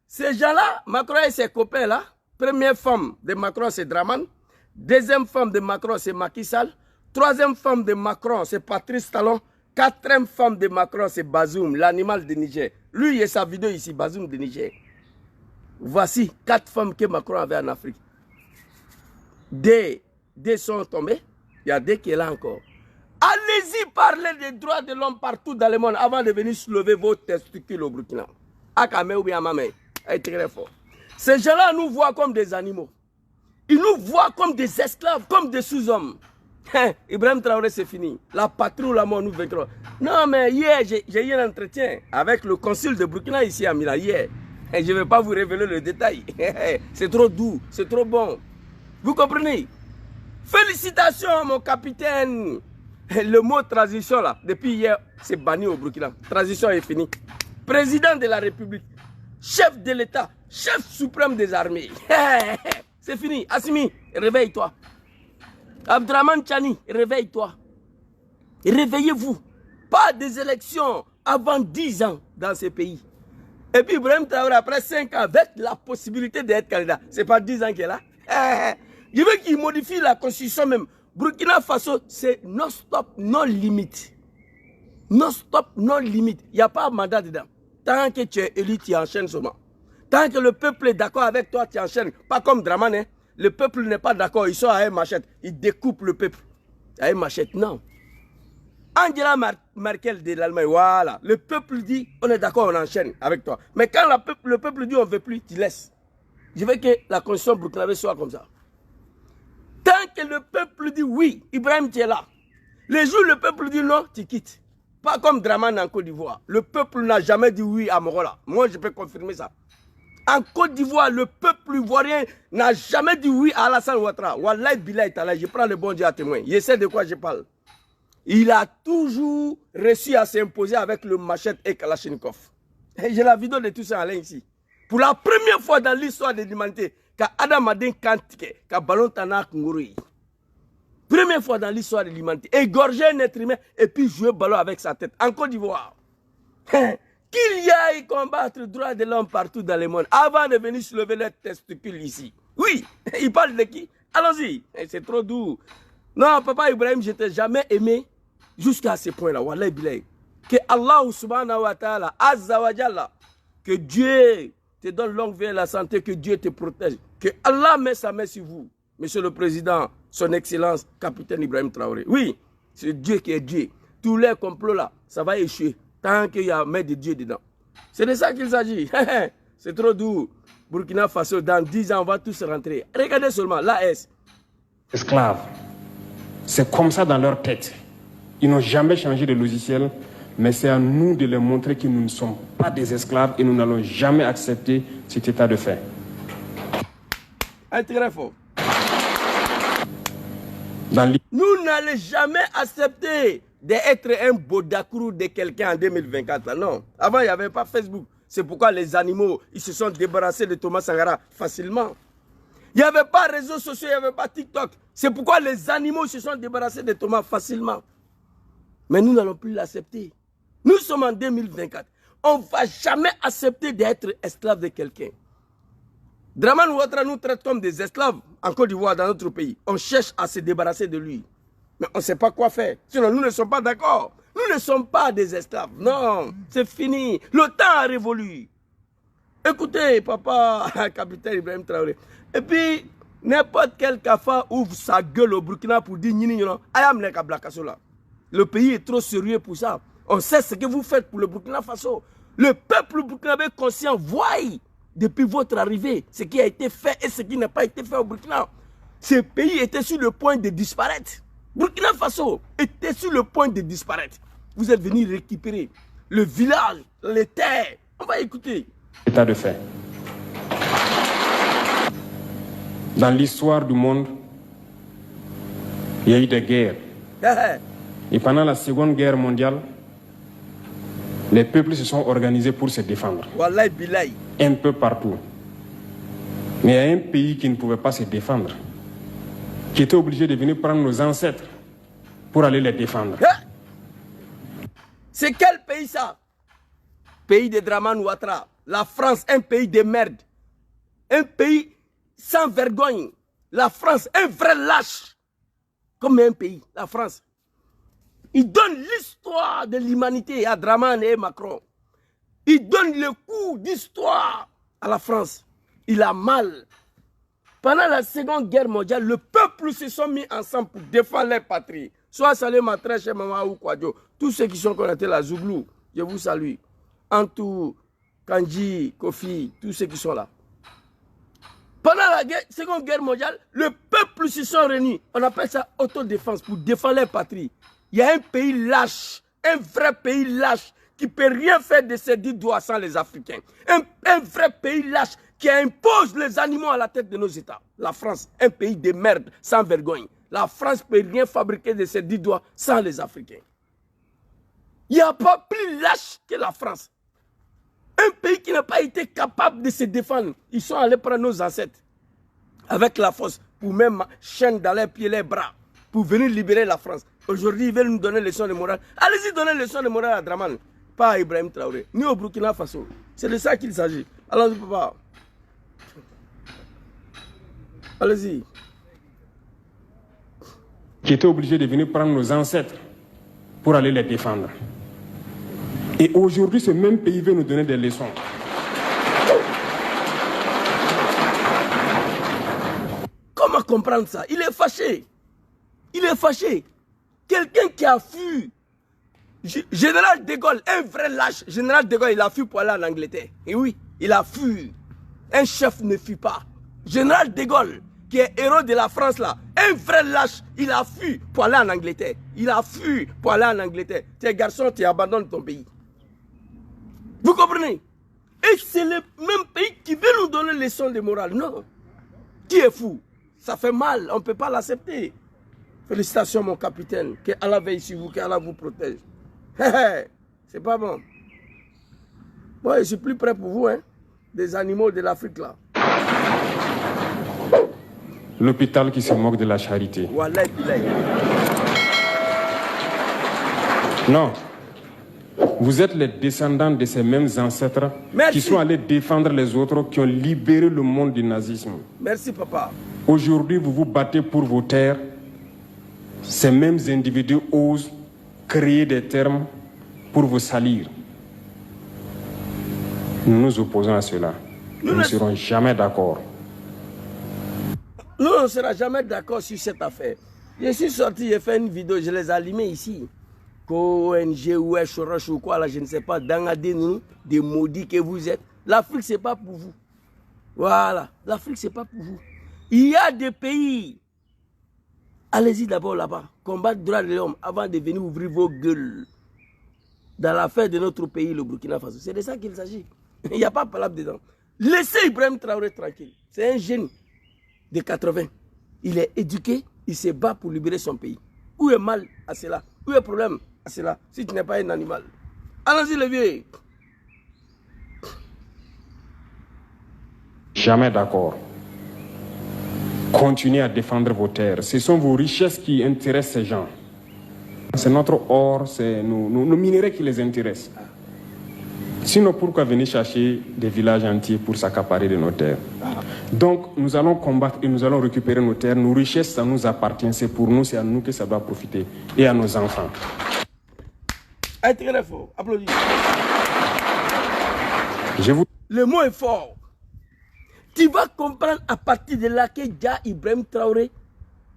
S3: Ces gens-là, Macron et ses copains-là, première femme de Macron, c'est Draman. Deuxième femme de Macron, c'est Macky Sall. Troisième femme de Macron, c'est Patrice Talon. Quatrième femme de Macron, c'est Bazoum, l'animal de Niger. Lui, il y a sa vidéo ici, Bazoum de Niger. Voici 4 femmes que Macron avait en Afrique. Deux sont tombées. Il y a 2 qui sont là encore. Allez-y parler des droits de l'homme partout dans le monde avant de venir soulever vos testicules au Burkina. Akame ou bien Mamé. Très fort. Ces gens-là nous voient comme des animaux. Ils nous voient comme des esclaves, comme des sous-hommes. Ibrahim Traoré, c'est fini. La patrie ou la mort nous vaincrons. Non, mais hier, j'ai eu un entretien avec le consul de Burkina ici à Milan. Hier. Et je ne vais pas vous révéler le détail. C'est trop doux, c'est trop bon. Vous comprenez? Félicitations, mon capitaine. Le mot transition, là, depuis hier, c'est banni au Burkina. Transition est finie. Président de la République, chef de l'État, chef suprême des armées. C'est fini. Assimi, réveille-toi. Abdraman Chani, réveille-toi. Réveillez-vous. Pas des élections avant 10 ans dans ce pays. Et puis Ibrahim Traoré, après 5 ans, avec la possibilité d'être candidat, c'est pas 10 ans qu'il est là. Je veux qu'il modifie la constitution même. Burkina Faso, c'est non-stop, non-limite. Non-stop, non-limite. Il n'y a pas de mandat dedans. Tant que tu es élu, tu enchaînes seulement. Tant que le peuple est d'accord avec toi, tu enchaînes. Pas comme Draman, hein. Le peuple n'est pas d'accord. Ils sont à une machette. Ils découpent le peuple. À une machette, non. Angela Merkel de l'Allemagne, voilà. Le peuple dit, on est d'accord, on enchaîne avec toi. Mais quand le peuple dit, on ne veut plus, tu laisses. Je veux que la constitution burkinabé soit comme ça. Tant que le peuple dit oui, Ibrahim, tu es là. Les jours où le peuple dit non, tu quittes. Pas comme Draman en Côte d'Ivoire. Le peuple n'a jamais dit oui à Morola. Moi, je peux confirmer ça. En Côte d'Ivoire, le peuple ivoirien n'a jamais dit oui à Alassane Ouattara. Wallahi billahi ta'ala, je prends le bon Dieu à témoin. Je sais de quoi je parle. Il a toujours réussi à s'imposer avec le machette et Kalachnikov. J'ai la vidéo de tout ça en ligne ici. Pour la première fois dans l'histoire de l'humanité, quand Adam Adin Kantike, quand Ballon Tanak Ngouri. Première fois dans l'histoire de l'humanité. Égorger un être humain et puis jouer ballon avec sa tête. En Côte d'Ivoire. Qu'il y aille combattre le droit de l'homme partout dans le monde avant de venir soulever les testicules ici. Oui, il parle de qui? Allons-y. C'est trop doux. Non, papa Ibrahim, je ne t'ai jamais aimé jusqu'à ce point-là. Wallahi billahi. Que Allah subhanahu wa ta'ala, azza wa jalla, que Dieu te donne longue vie et la santé, que Dieu te protège. Que Allah met sa main sur vous. Monsieur le Président, son Excellence, capitaine Ibrahim Traoré. Oui, c'est Dieu qui est Dieu. Tous les complots là, ça va échouer. Tant qu'il y a main de Dieu dedans. C'est de ça qu'il s'agit. C'est trop doux. Burkina Faso, dans 10 ans, on va tous rentrer. Regardez seulement, l'AS.
S5: Esclaves. C'est comme ça dans leur tête. Ils n'ont jamais changé de logiciel. Mais c'est à nous de leur montrer que nous ne sommes pas des esclaves et nous n'allons jamais accepter cet état de fait.
S3: Très fort.
S5: Dans
S3: Nous n'allons jamais accepter d'être un Bodakourou de quelqu'un en 2024. Non. Avant, il n'y avait pas Facebook. C'est pourquoi les animaux, ils se sont débarrassés de Thomas Sankara facilement. Il n'y avait pas réseaux sociaux, il n'y avait pas TikTok. C'est pourquoi les animaux se sont débarrassés de Thomas facilement. Mais nous n'allons plus l'accepter. Nous sommes en 2024. On ne va jamais accepter d'être esclave de quelqu'un. Dramane Ouattara nous traite comme des esclaves en Côte d'Ivoire, dans notre pays. On cherche à se débarrasser de lui. Mais on ne sait pas quoi faire. Sinon, nous ne sommes pas d'accord. Nous ne sommes pas des esclaves. Non, c'est fini. Le temps a révolu. Écoutez, papa, capitaine Ibrahim Traoré. Et puis, n'importe quel cafard ouvre sa gueule au Burkina pour dire Nini, ayam ne kablakasola. Le pays est trop sérieux pour ça. On sait ce que vous faites pour le Burkina Faso. Le peuple burkinabé conscient voit depuis votre arrivée ce qui a été fait et ce qui n'a pas été fait au Burkina. Ce pays était sur le point de disparaître. Burkina Faso était sur le point de disparaître. Vous êtes venus récupérer le village, les terres. On va écouter.
S5: État de fait. Dans l'histoire du monde, il y a eu des guerres. Et pendant la Seconde Guerre mondiale, les peuples se sont organisés pour se défendre.
S3: Wallahi billahi.
S5: Un peu partout. Mais il y a un pays qui ne pouvait pas se défendre, qui était obligé de venir prendre nos ancêtres pour aller les défendre.
S3: C'est quel pays ça? Pays de Dramane Ouattara. La France, un pays de merde. Un pays sans vergogne. La France, un vrai lâche. Comme un pays, la France. Il donne l'histoire de l'humanité à Dramane et Macron. Il donne le coup d'histoire à la France. Il a mal. Pendant la Seconde Guerre mondiale, le peuple se sont mis ensemble pour défendre leur patrie. Soit Salé Matrèche, Maman ou Kwadjo. Tous ceux qui sont connectés la Zouglou, je vous salue. Antou, Kanji, Kofi, tous ceux qui sont là. Pendant la Seconde Guerre mondiale, le peuple se sont réunis. On appelle ça autodéfense pour défendre leur patrie. Il y a un pays lâche, un vrai pays lâche qui ne peut rien faire de ses 10 doigts sans les Africains. Un vrai pays lâche qui impose les animaux à la tête de nos États. La France, un pays de merde, sans vergogne. La France ne peut rien fabriquer de ses 10 doigts sans les Africains. Il n'y a pas plus lâche que la France. Un pays qui n'a pas été capable de se défendre. Ils sont allés prendre nos ancêtres avec la force pour même chaîne dans les pieds, les bras, pour venir libérer la France. Aujourd'hui, ils veulent nous donner leçons de morale. Allez-y donner leçons de morale à Dramane, pas à Ibrahim Traoré, ni au Burkina Faso. C'est de ça qu'il s'agit. Allons-y, papa. Allez-y.
S5: Qui était obligé de venir prendre nos ancêtres pour aller les défendre. Et aujourd'hui, ce même pays veut nous donner des leçons.
S3: Comment comprendre ça? Il est fâché. Il est fâché. Quelqu'un qui a fui. Général de Gaulle, un vrai lâche. Général de Gaulle, il a fui pour aller en Angleterre. Et oui, il a fui. Un chef ne fuit pas. Général de Gaulle, qui est héros de la France là, un vrai lâche, il a fui pour aller en Angleterre. Il a fui pour aller en Angleterre. Tu es garçon, tu abandonnes ton pays. Vous comprenez? Et c'est le même pays qui veut nous donner les leçons de morale. Non. Qui est fou? Ça fait mal, on ne peut pas l'accepter. Félicitations mon capitaine, que Allah veille sur vous, que Allah vous protège. C'est pas bon. Moi, je suis plus prêt pour vous, hein, des animaux de l'Afrique là.
S5: L'hôpital qui se moque de la charité.
S3: Wallah,
S5: non. Vous êtes les descendants de ces mêmes ancêtres qui sont allés défendre les autres, qui ont libéré le monde du nazisme.
S3: Merci, papa.
S5: Aujourd'hui, vous vous battez pour vos terres. Ces mêmes individus osent créer des termes pour vous salir. Nous nous opposons à cela. Nous ne serons jamais d'accord.
S3: Nous ne serons jamais d'accord sur cette affaire. Je suis sorti, j'ai fait une vidéo, je les ai allumés ici. ONG ou Choroche ou quoi, là, je ne sais pas, dangadez nous, des maudits que vous êtes. L'Afrique, ce n'est pas pour vous. Voilà, l'Afrique, ce n'est pas pour vous. Il y a des pays. Allez-y d'abord là-bas, combattre le droit de l'homme avant de venir ouvrir vos gueules. dans l'affaire de notre pays, le Burkina Faso. C'est de ça qu'il s'agit. Il n'y a pas de palabre dedans. Laissez Ibrahim Traoré tranquille. C'est un jeune de 80. Il est éduqué, il se bat pour libérer son pays. Où est mal à cela? Où est le problème à cela? Si tu n'es pas un animal. Allons-y, les vieux.
S5: Jamais d'accord. Continuez à défendre vos terres. Ce sont vos richesses qui intéressent ces gens. C'est notre or, c'est nos minéraux qui les intéressent. Sinon, pourquoi venir chercher des villages entiers pour s'accaparer de nos terres? Donc, nous allons combattre et nous allons récupérer nos terres. Nos richesses, ça nous appartient. C'est pour nous, c'est à nous que ça doit profiter. Et à nos enfants.
S3: Très fort. Applaudis. Le mot est fort. Tu vas comprendre à partir de là que Dia Ibrahim Traoré,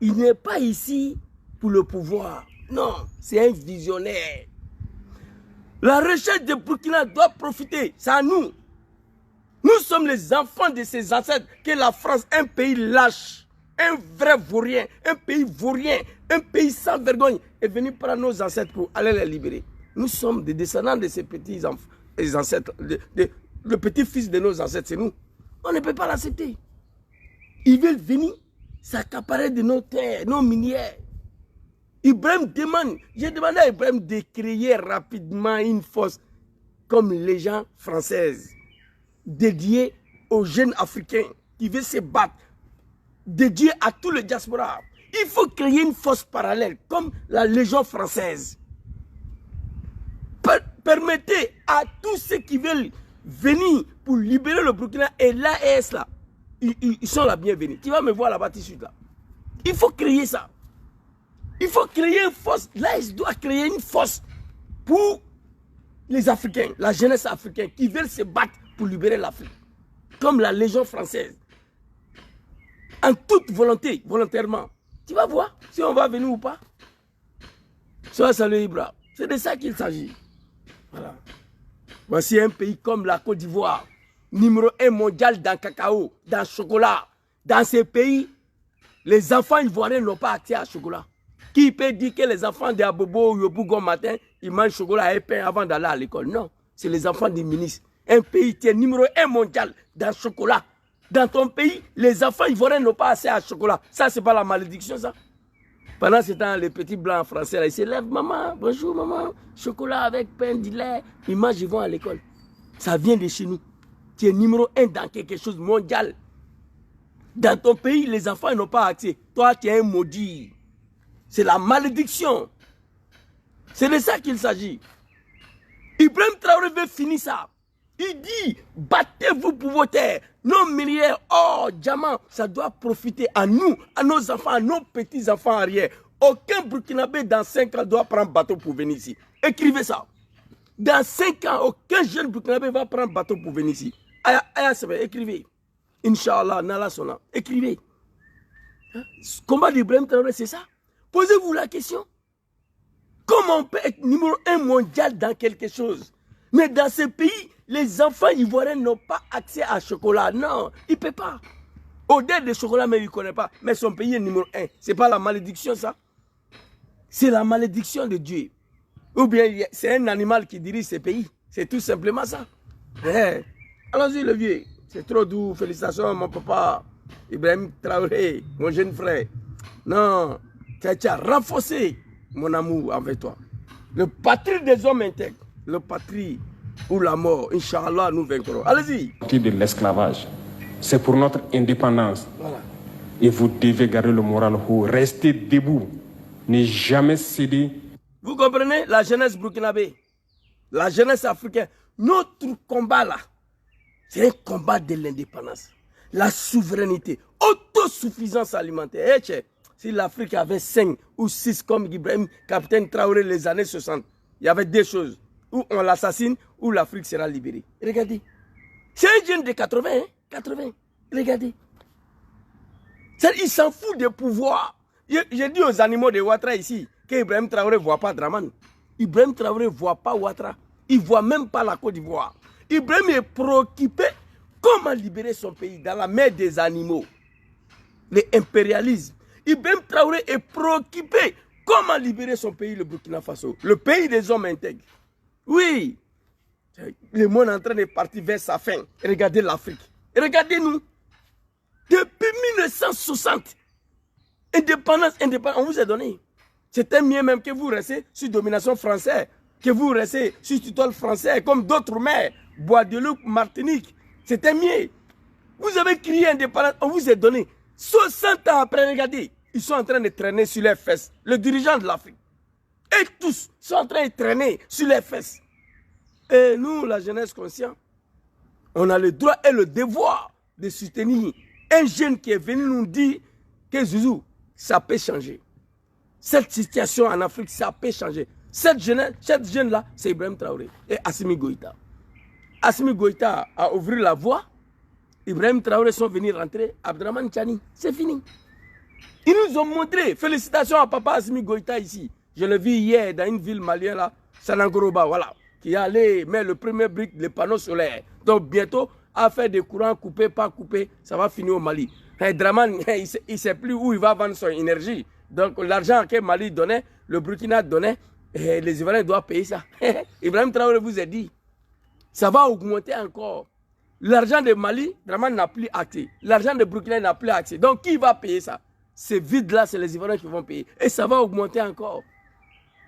S3: il n'est pas ici pour le pouvoir. Non, c'est un visionnaire. La recherche de Burkina doit profiter, c'est à nous. Nous sommes les enfants de ses ancêtres que la France, un pays lâche, un vrai vaurien, un pays vaurien, un pays sans vergogne, est venu prendre nos ancêtres pour aller les libérer. Nous sommes des descendants de ces petits ancêtres, le petit-fils de nos ancêtres, c'est nous. On ne peut pas l'accepter. Ils veulent venir s'accaparer de nos terres, nos minières. Ibrahim demande, j'ai demandé à Ibrahim de créer rapidement une force comme Légion française, dédiée aux jeunes Africains qui veulent se battre, dédiée à tout le diaspora. Il faut créer une force parallèle comme la Légion française. Permettez à tous ceux qui veulent venir pour libérer le Burkina et l'AES là, ils sont la bienvenue. Tu vas me voir là-bas tout de suite là. Il faut créer ça. Il faut créer une force. L'AES doit créer une force pour les Africains, la jeunesse africaine qui veulent se battre pour libérer l'Afrique. Comme la Légion française. En toute volonté, volontairement. Tu vas voir si on va venir ou pas. Sois salué Ibra. C'est de ça qu'il s'agit. Voilà. Voici un pays comme la Côte d'Ivoire, numéro 1 mondial dans le cacao, dans le chocolat. Dans ces pays, les enfants ivoiriens n'ont pas accès à chocolat. Qui peut dire que les enfants de Abobo ou Yopougon matin, ils mangent chocolat et pain avant d'aller à l'école? Non, c'est les enfants des ministres. Un pays qui est numéro 1 mondial dans le chocolat. Dans ton pays, les enfants ivoiriens n'ont pas accès à chocolat. Ça, c'est pas la malédiction, ça. Pendant ce temps, les petits blancs français, là, ils se lèvent, maman, bonjour maman, chocolat avec pain, du lait, ils mangent, ils vont à l'école. Ça vient de chez nous. Tu es numéro 1 dans quelque chose mondial. Dans ton pays, les enfants n'ont pas accès. Toi, tu es un maudit. C'est la malédiction. C'est de ça qu'il s'agit. Ibrahim Traoré veut finir ça. Il dit, battez-vous pour vos terres. Nos milliards, or, diamants, ça doit profiter à nous, à nos enfants, à nos petits-enfants arrière. Aucun Burkinabé dans 5 ans doit prendre bateau pour venir ici. Écrivez ça. Dans 5 ans, aucun jeune Burkinabé va prendre bateau pour venir ici. Écrivez. Inch'Allah, Nala Sona. Écrivez. Combat d'Ibrahim Traoré, c'est ça? Posez-vous la question. Comment on peut être numéro 1 mondial dans quelque chose? Mais dans ce pays, les enfants ivoiriens n'ont pas accès à chocolat. Non, ils ne peuvent pas. Au-delà de chocolat, mais ils ne connaissent pas. Mais son pays est numéro 1. Ce n'est pas la malédiction, ça. C'est la malédiction de Dieu. Ou bien c'est un animal qui dirige ce pays. C'est tout simplement ça. Allons-y, le vieux. C'est trop doux. Félicitations, mon papa. Ibrahim Traoré, mon jeune frère. Non, tu as renforcé mon amour envers toi. Le patrie des hommes intègres. Le patrie ou la mort. Inch'Allah, nous vaincrons. Allez-y. De
S5: l'esclavage. C'est pour notre indépendance.
S3: Voilà.
S5: Et vous devez garder le moral haut. Restez debout. Ne jamais céder.
S3: Vous comprenez? La jeunesse burkinabé, la jeunesse africaine, notre combat là, c'est un combat de l'indépendance. La souveraineté, autosuffisance alimentaire. Si l'Afrique avait 5 ou 6 comme Ibrahim, capitaine Traoré, les années 60, il y avait deux choses. Ou on l'assassine, ou l'Afrique sera libérée. Regardez. C'est un jeune de 80, hein? 80. Regardez. Il s'en fout de pouvoir. J'ai dit aux animaux de Ouattara ici qu'Ibrahim Traoré ne voit pas Draman. Ibrahim Traoré ne voit pas Ouattara. Il ne voit même pas la Côte d'Ivoire. Ibrahim est préoccupé comment libérer son pays dans la mer des animaux. L'impérialisme. Ibrahim Traoré est préoccupé comment libérer son pays, le Burkina Faso. Le pays des hommes intègres. Oui. Le monde est en train de partir vers sa fin. Regardez l'Afrique. Regardez-nous. Depuis 1960, indépendance, on vous a donné. C'était mieux même que vous restez sous domination française, que vous restez sous tutelle française, comme d'autres mers, Guadeloupe, Martinique. C'était mieux. Vous avez crié indépendance, on vous a donné. 60 ans après, regardez, ils sont en train de traîner sur les fesses. Le dirigeant de l'Afrique. Et tous sont en train de traîner sur les fesses. Et nous, la jeunesse consciente, on a le droit et le devoir de soutenir un jeune qui est venu nous dire que Zouzou, ça peut changer. Cette situation en Afrique, ça peut changer. Cette jeune-là, c'est Ibrahim Traoré et Assimi Goïta. Assimi Goïta a ouvert la voie. Ibrahim Traoré sont venus rentrer. Abdraman Tchani, c'est fini. Ils nous ont montré. Félicitations à papa Assimi Goïta ici. Je l'ai vu hier dans une ville malienne là, Sanangoroba, voilà. Qui allait mettre le premier brique, les panneaux solaires. Donc bientôt, à faire des courants coupés, pas coupés, ça va finir au Mali. Et Draman, il ne sait plus où il va vendre son énergie. Donc l'argent que Mali donnait, le Burkina donnait, et les Ivoiriens doivent payer ça. Ibrahim Traoré vous a dit, ça va augmenter encore. L'argent de Mali, Draman n'a plus accès. L'argent de Burkina n'a plus accès. Donc qui va payer ça? Ces vides-là, c'est les Ivoiriens qui vont payer. Et ça va augmenter encore.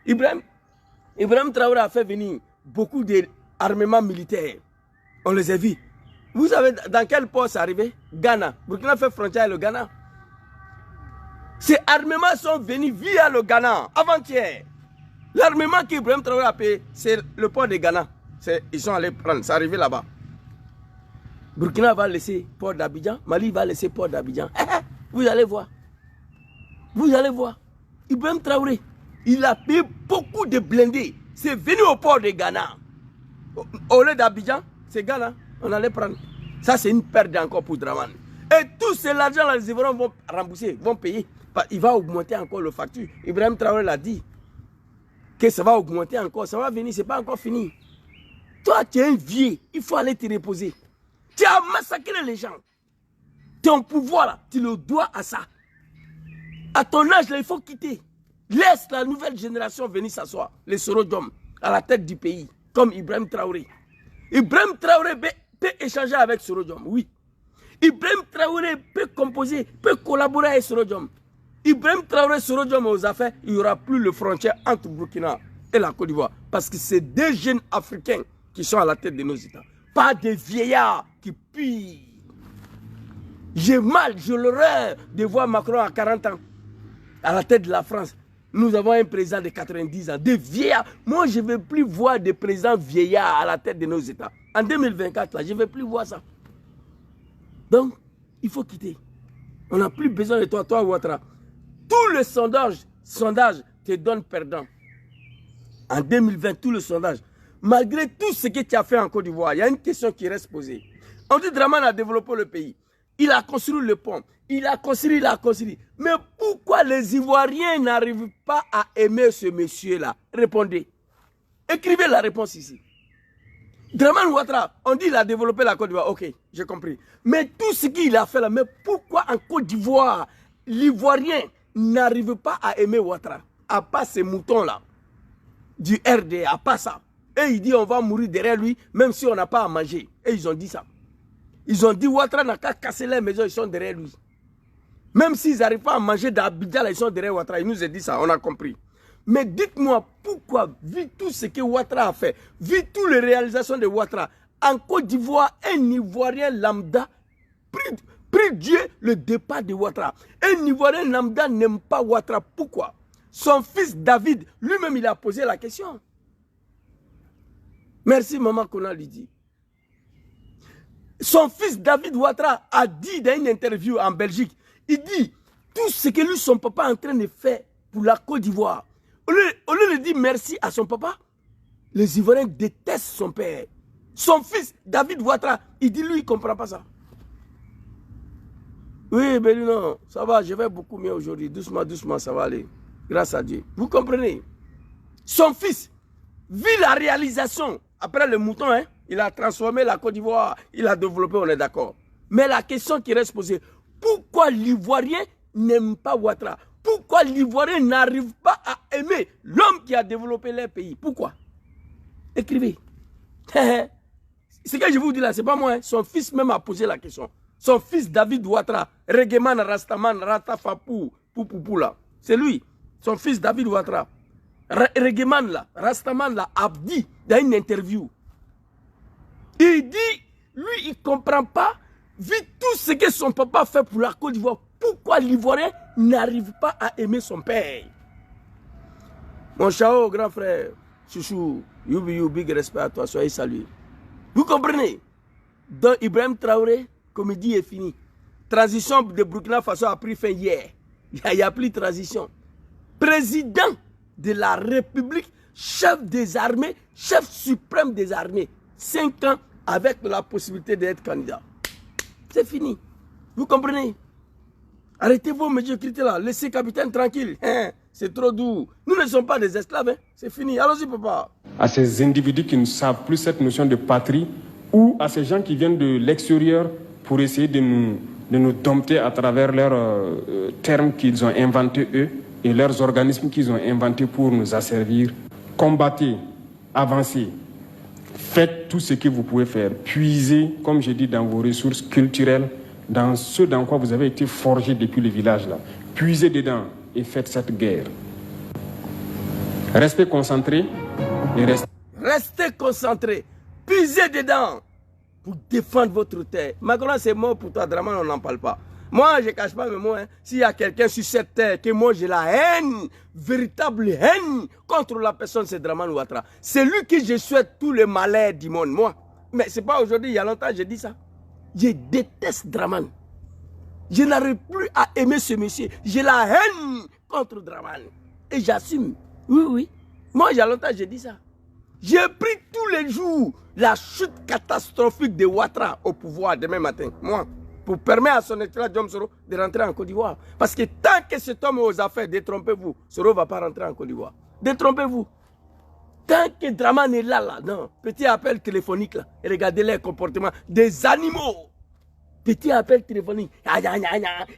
S3: Ibrahim Traoré a fait venir beaucoup d'armements militaires. On les a vus. Vous savez dans quel port c'est arrivé? Ghana. Burkina fait frontière avec le Ghana. Ces armements sont venus via le Ghana avant-hier. L'armement qu'Ibrahim Traoré a payé, c'est le port de Ghana. Ils sont allés prendre, c'est arrivé là-bas. Burkina va laisser port d'Abidjan, Mali va laisser port d'Abidjan. Vous allez voir. Vous allez voir. Ibrahim Traoré, il a payé beaucoup de blindés. C'est venu au port de Ghana. Au lieu d'Abidjan, c'est Ghana. On allait prendre. Ça, c'est une perte encore pour Draman. Et tout l'argent, les Ivoiriens vont rembourser, vont payer. Il va augmenter encore le facture. Ibrahim Traoré l'a dit. Que ça va augmenter encore. Ça va venir, ce n'est pas encore fini. Toi, tu es un vieux. Il faut aller te reposer. Tu as massacré les gens. Ton pouvoir, là, tu le dois à ça. À ton âge, là, il faut quitter. Laisse la nouvelle génération venir s'asseoir. Les Sorodjom, à la tête du pays. Comme Ibrahim Traoré. Ibrahim Traoré peut échanger avec Sorodjom, oui. Ibrahim Traoré peut composer, peut collaborer avec Sorodjom. Ibrahim Traoré, Sorodjom aux affaires, il n'y aura plus de frontière entre Burkina et la Côte d'Ivoire. Parce que c'est deux jeunes Africains qui sont à la tête de nos États. Pas des vieillards qui puent. J'ai mal, j'ai l'horreur de voir Macron à 40 ans à la tête de la France. Nous avons un président de 90 ans, des vieillards. Moi, je ne veux plus voir des présidents vieillards à la tête de nos États. En 2024, là, je ne veux plus voir ça. Donc, il faut quitter. On n'a plus besoin de toi, Ouattara. Tout le sondage te donne perdant. En 2020, tout le sondage. Malgré tout ce que tu as fait en Côte d'Ivoire, il y a une question qui reste posée. On dit Draman a développé le pays. Il a construit le pont. Il a construit. Mais pourquoi les Ivoiriens n'arrivent pas à aimer ce monsieur-là? Répondez. Écrivez la réponse ici. Draman Ouattara, on dit qu'il a développé la Côte d'Ivoire. Ok, j'ai compris. Mais tout ce qu'il a fait là, mais pourquoi en Côte d'Ivoire, l'Ivoirien n'arrive pas à aimer Ouattara? À part ces moutons-là, du RDA, à part ça. Et il dit on va mourir derrière lui, même si on n'a pas à manger. Et ils ont dit ça. Ils ont dit Ouattara n'a qu'à casser les maisons, ils sont derrière lui. Même s'ils n'arrivent pas à manger d'Abidjan, ils sont derrière Ouattara. Il nous a dit ça, on a compris. Mais dites-moi pourquoi, vu tout ce que Ouattara a fait, vu toutes les réalisations de Ouattara, en Côte d'Ivoire, un Ivoirien lambda prie Dieu le départ de Ouattara. Un Ivoirien lambda n'aime pas Ouattara. Pourquoi? Son fils David, lui-même, il a posé la question. Merci, maman Kona Lydie. Son fils David Ouattara a dit dans une interview en Belgique, il dit tout ce que lui, son papa est en train de faire pour la Côte d'Ivoire. Au lieu de dire merci à son papa, les Ivoiriens détestent son père. Son fils David Ouattara, il dit lui, il ne comprend pas ça. Oui, mais non, ça va, je vais beaucoup mieux aujourd'hui. Doucement, doucement, ça va aller. Grâce à Dieu. Vous comprenez? Son fils, vu la réalisation, après le mouton, hein, il a transformé la Côte d'Ivoire, il a développé, on est d'accord. Mais la question qui reste posée, pourquoi l'Ivoirien n'aime pas Ouattara? Pourquoi l'Ivoirien n'arrive pas à aimer l'homme qui a développé leur pays? Pourquoi? Écrivez. Ce que je vous dis là, c'est pas moi. Hein. Son fils même a posé la question. Son fils David Ouattara, Regeman Rastaman, Ratafapou, Poupou là. C'est lui. Son fils David Ouattara. Regeman là, Rastaman là, a dit dans une interview. Il dit, lui, il ne comprend pas, vu tout ce que son papa fait pour la Côte d'Ivoire, pourquoi l'Ivoirien n'arrive pas à aimer son père. Mon chao, grand frère, chouchou, you big respect à toi, soyez salués. Vous comprenez? Dans Ibrahim Traoré, comédie est finie. Transition de Burkina Faso a pris fin hier. Il n'y a plus de transition. Président de la République, chef des armées, chef suprême des armées. 5 ans avec la possibilité d'être candidat. C'est fini. Vous comprenez? Arrêtez vos médiocrités là. Laissez capitaine tranquille. Hein? C'est trop doux. Nous ne sommes pas des esclaves. Hein? C'est fini. Allons-y, papa.
S5: À ces individus qui ne savent plus cette notion de patrie ou à ces gens qui viennent de l'extérieur pour essayer de nous dompter à travers leurs termes qu'ils ont inventés eux et leurs organismes qu'ils ont inventés pour nous asservir. Combattez, avancez. Faites tout ce que vous pouvez faire. Puisez, comme je dis, dans vos ressources culturelles, dans ce dans quoi vous avez été forgé depuis le village là. Puisez dedans et faites cette guerre. Restez concentrés et
S3: restez concentrés. Puisez dedans pour défendre votre terre. Macron, c'est mort pour toi, Draman, on n'en parle pas. Moi, je ne cache pas mes mots. Hein. S'il y a quelqu'un sur cette terre que moi j'ai la haine, véritable haine contre la personne, c'est Draman Ouattara. C'est lui que je souhaite tous les malheurs du monde, moi. Mais ce n'est pas aujourd'hui, il y a longtemps, j'ai dit ça. Je déteste Draman. Je n'arrive plus à aimer ce monsieur. J'ai la haine contre Draman. Et j'assume. Oui, oui. Moi, il y a longtemps, j'ai dit ça. J'ai pris tous les jours la chute catastrophique de Ouattara au pouvoir demain matin. Moi. Pour permettre à son excellence Diom Soro de rentrer en Côte d'Ivoire. Parce que tant que cet homme est aux affaires, détrompez-vous, Soro ne va pas rentrer en Côte d'Ivoire. Détrompez-vous. Tant que Draman est là, non. Petit appel téléphonique, là. Et regardez les comportements des animaux. Petit appel téléphonique. Il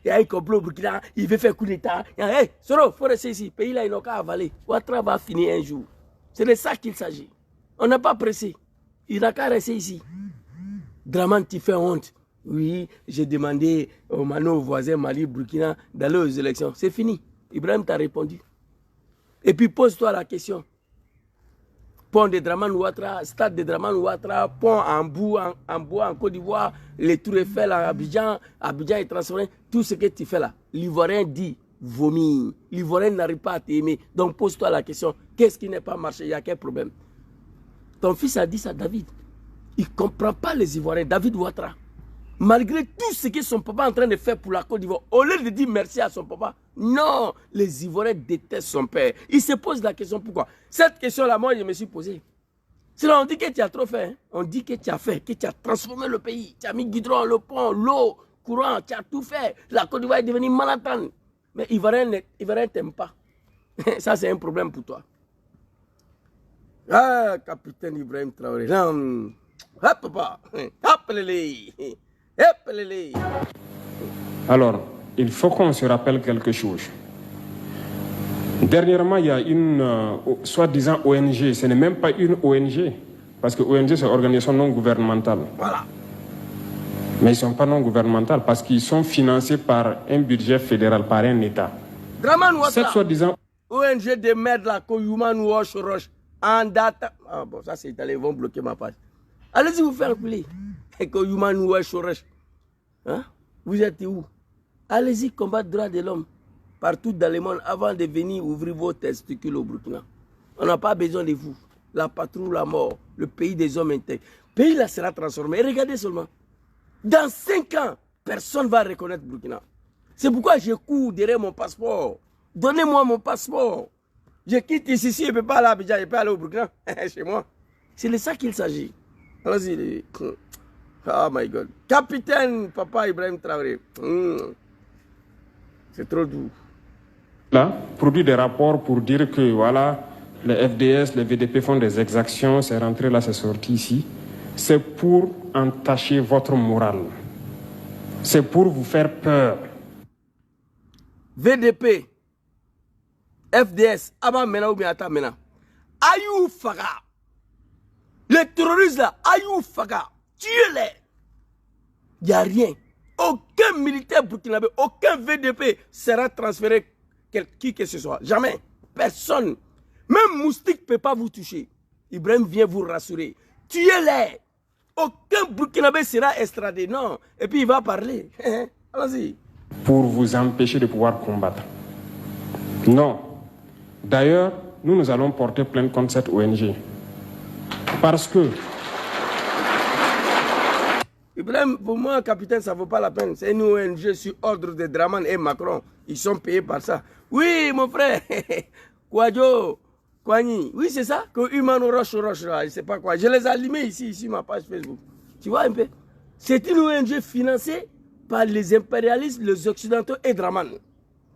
S3: y a un complot au Burkina, il veut faire coup d'État. Hey, Soro, il faut rester ici. Pays là, il n'a qu'à avaler. Ouattara va finir un jour. C'est de ça qu'il s'agit. On n'a pas pressé. Il n'a qu'à rester ici. Draman, tu fais honte. Oui, j'ai demandé aux Mano voisins Mali, Burkina d'aller aux élections. C'est fini. Ibrahim t'a répondu. Et puis pose-toi la question. Pont de Draman Ouattara, stade de Draman Ouattara, pont en bois en Côte d'Ivoire, les tours Eiffel à Abidjan, Abidjan est transformé. Tout ce que tu fais là, l'Ivoirien dit vomir. L'Ivoirien n'arrive pas à t'aimer. Donc pose-toi la question. Qu'est-ce qui n'est pas marché? Il y a quel problème? Ton fils a dit ça, David. Il ne comprend pas les Ivoiriens. David Ouattara. Malgré tout ce que son papa est en train de faire pour la Côte d'Ivoire, au lieu de dire merci à son papa, non, les Ivoiriens détestent son père. Il se pose la question pourquoi. Cette question-là, moi, je me suis posée. Sinon, on dit que tu as trop fait. Hein? On dit que tu as fait, que tu as transformé le pays. Tu as mis goudron, le pont, l'eau, courant, tu as tout fait. La Côte d'Ivoire est devenue Manhattan. Mais Ivoirien ne t'aime pas. Ça, c'est un problème pour toi. Ah, capitaine Ibrahim Traoré. Hop, papa. Hop, les.
S5: Alors, il faut qu'on se rappelle quelque chose. Dernièrement, il y a une soi-disant ONG. Ce n'est même pas une ONG. Parce que ONG, c'est organisation non gouvernementale.
S3: Voilà.
S5: Mais ils ne sont pas non gouvernementales parce qu'ils sont financés par un budget fédéral, par un État.
S3: Draman Ouattara.
S5: Cette soi-disant
S3: ONG de merde là, Human Watch Roche. En data. Ah bon, ça c'est italien, ils vont bloquer ma page. Allez-y vous faire plaisir. Human Watch Roche. Hein? Vous êtes où? Allez-y combattre droit de l'homme partout dans le monde avant de venir ouvrir vos testicules au Burkina. On n'a pas besoin de vous. La patrouille, la mort, le pays des hommes intègres. Le pays là sera transformé. Et regardez seulement. Dans 5 ans, personne ne va reconnaître Burkina. C'est pourquoi je cours derrière mon passeport. Donnez-moi mon passeport. Je quitte ici, je ne peux pas aller à Abidjan, je peux aller au Burkina. Chez moi. C'est de ça qu'il s'agit. Allons-y. Oh my God. Capitaine Papa Ibrahim Traoré. C'est trop doux.
S5: Là, produit des rapports pour dire que voilà, les FDS, les VDP font des exactions, c'est rentré là, c'est sorti ici. C'est pour entacher votre morale. C'est pour vous faire peur.
S3: VDP, FDS, Abba Mena ou bien Ata Mena. Ayou Faga. Les terroristes là, Ayou Faga, tuez-les. Il n'y a rien. Aucun militaire burkinabé, aucun VDP sera transféré qui que ce soit. Jamais. Personne. Même Moustique ne peut pas vous toucher. Ibrahim vient vous rassurer. Tuez-les. Aucun burkinabé sera extradé. Non. Et puis il va parler. Allons-y.
S5: Pour vous empêcher de pouvoir combattre. Non. D'ailleurs, nous allons porter plainte contre cette ONG. Parce que...
S3: Ibrahim, pour moi, capitaine, ça ne vaut pas la peine. C'est une ONG sur ordre de Draman et Macron. Ils sont payés par ça. Oui, mon frère. Kwadjo, Kwani. Oui, c'est ça. Que Humano Roche, là, je ne sais pas quoi. Je les ai allumés ici, sur ma page Facebook. Tu vois un peu? C'est une ONG financée par les impérialistes, les occidentaux et Draman.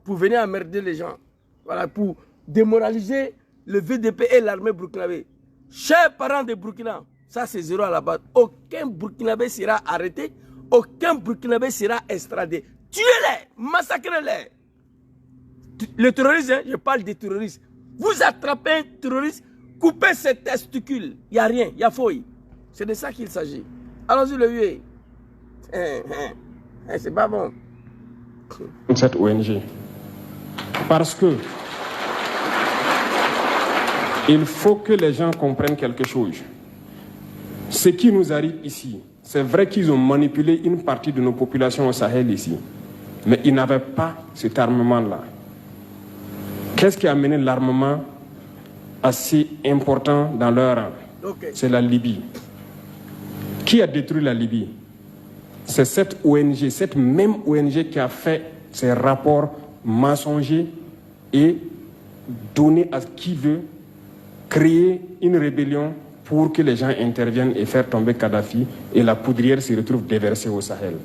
S3: Pour venir emmerder les gens. Voilà, pour démoraliser le VDP et l'armée burkinabé. Chers parents de Burkina, ça c'est zéro à la base. Aucun Burkinabé sera arrêté, aucun Burkinabé sera extradé. Tuez-les, massacrez-les. Les terroristes, hein, je parle des terroristes. Vous attrapez un terroriste, coupez ses testicules. Il n'y a rien, il y a fouille. C'est de ça qu'il s'agit. Allons-y le huer. C'est pas bon.
S5: Cette ONG. Parce que il faut que les gens comprennent quelque chose. Ce qui nous arrive ici, c'est vrai qu'ils ont manipulé une partie de nos populations au Sahel ici, mais ils n'avaient pas cet armement-là. Qu'est-ce qui a amené l'armement assez important dans leur rang? C'est la Libye. Qui a détruit la Libye? C'est cette ONG, cette même ONG qui a fait ces rapports mensongers et donné à qui veut créer une rébellion pour que les gens interviennent et faire tomber Kadhafi et la poudrière se retrouve déversée au Sahel.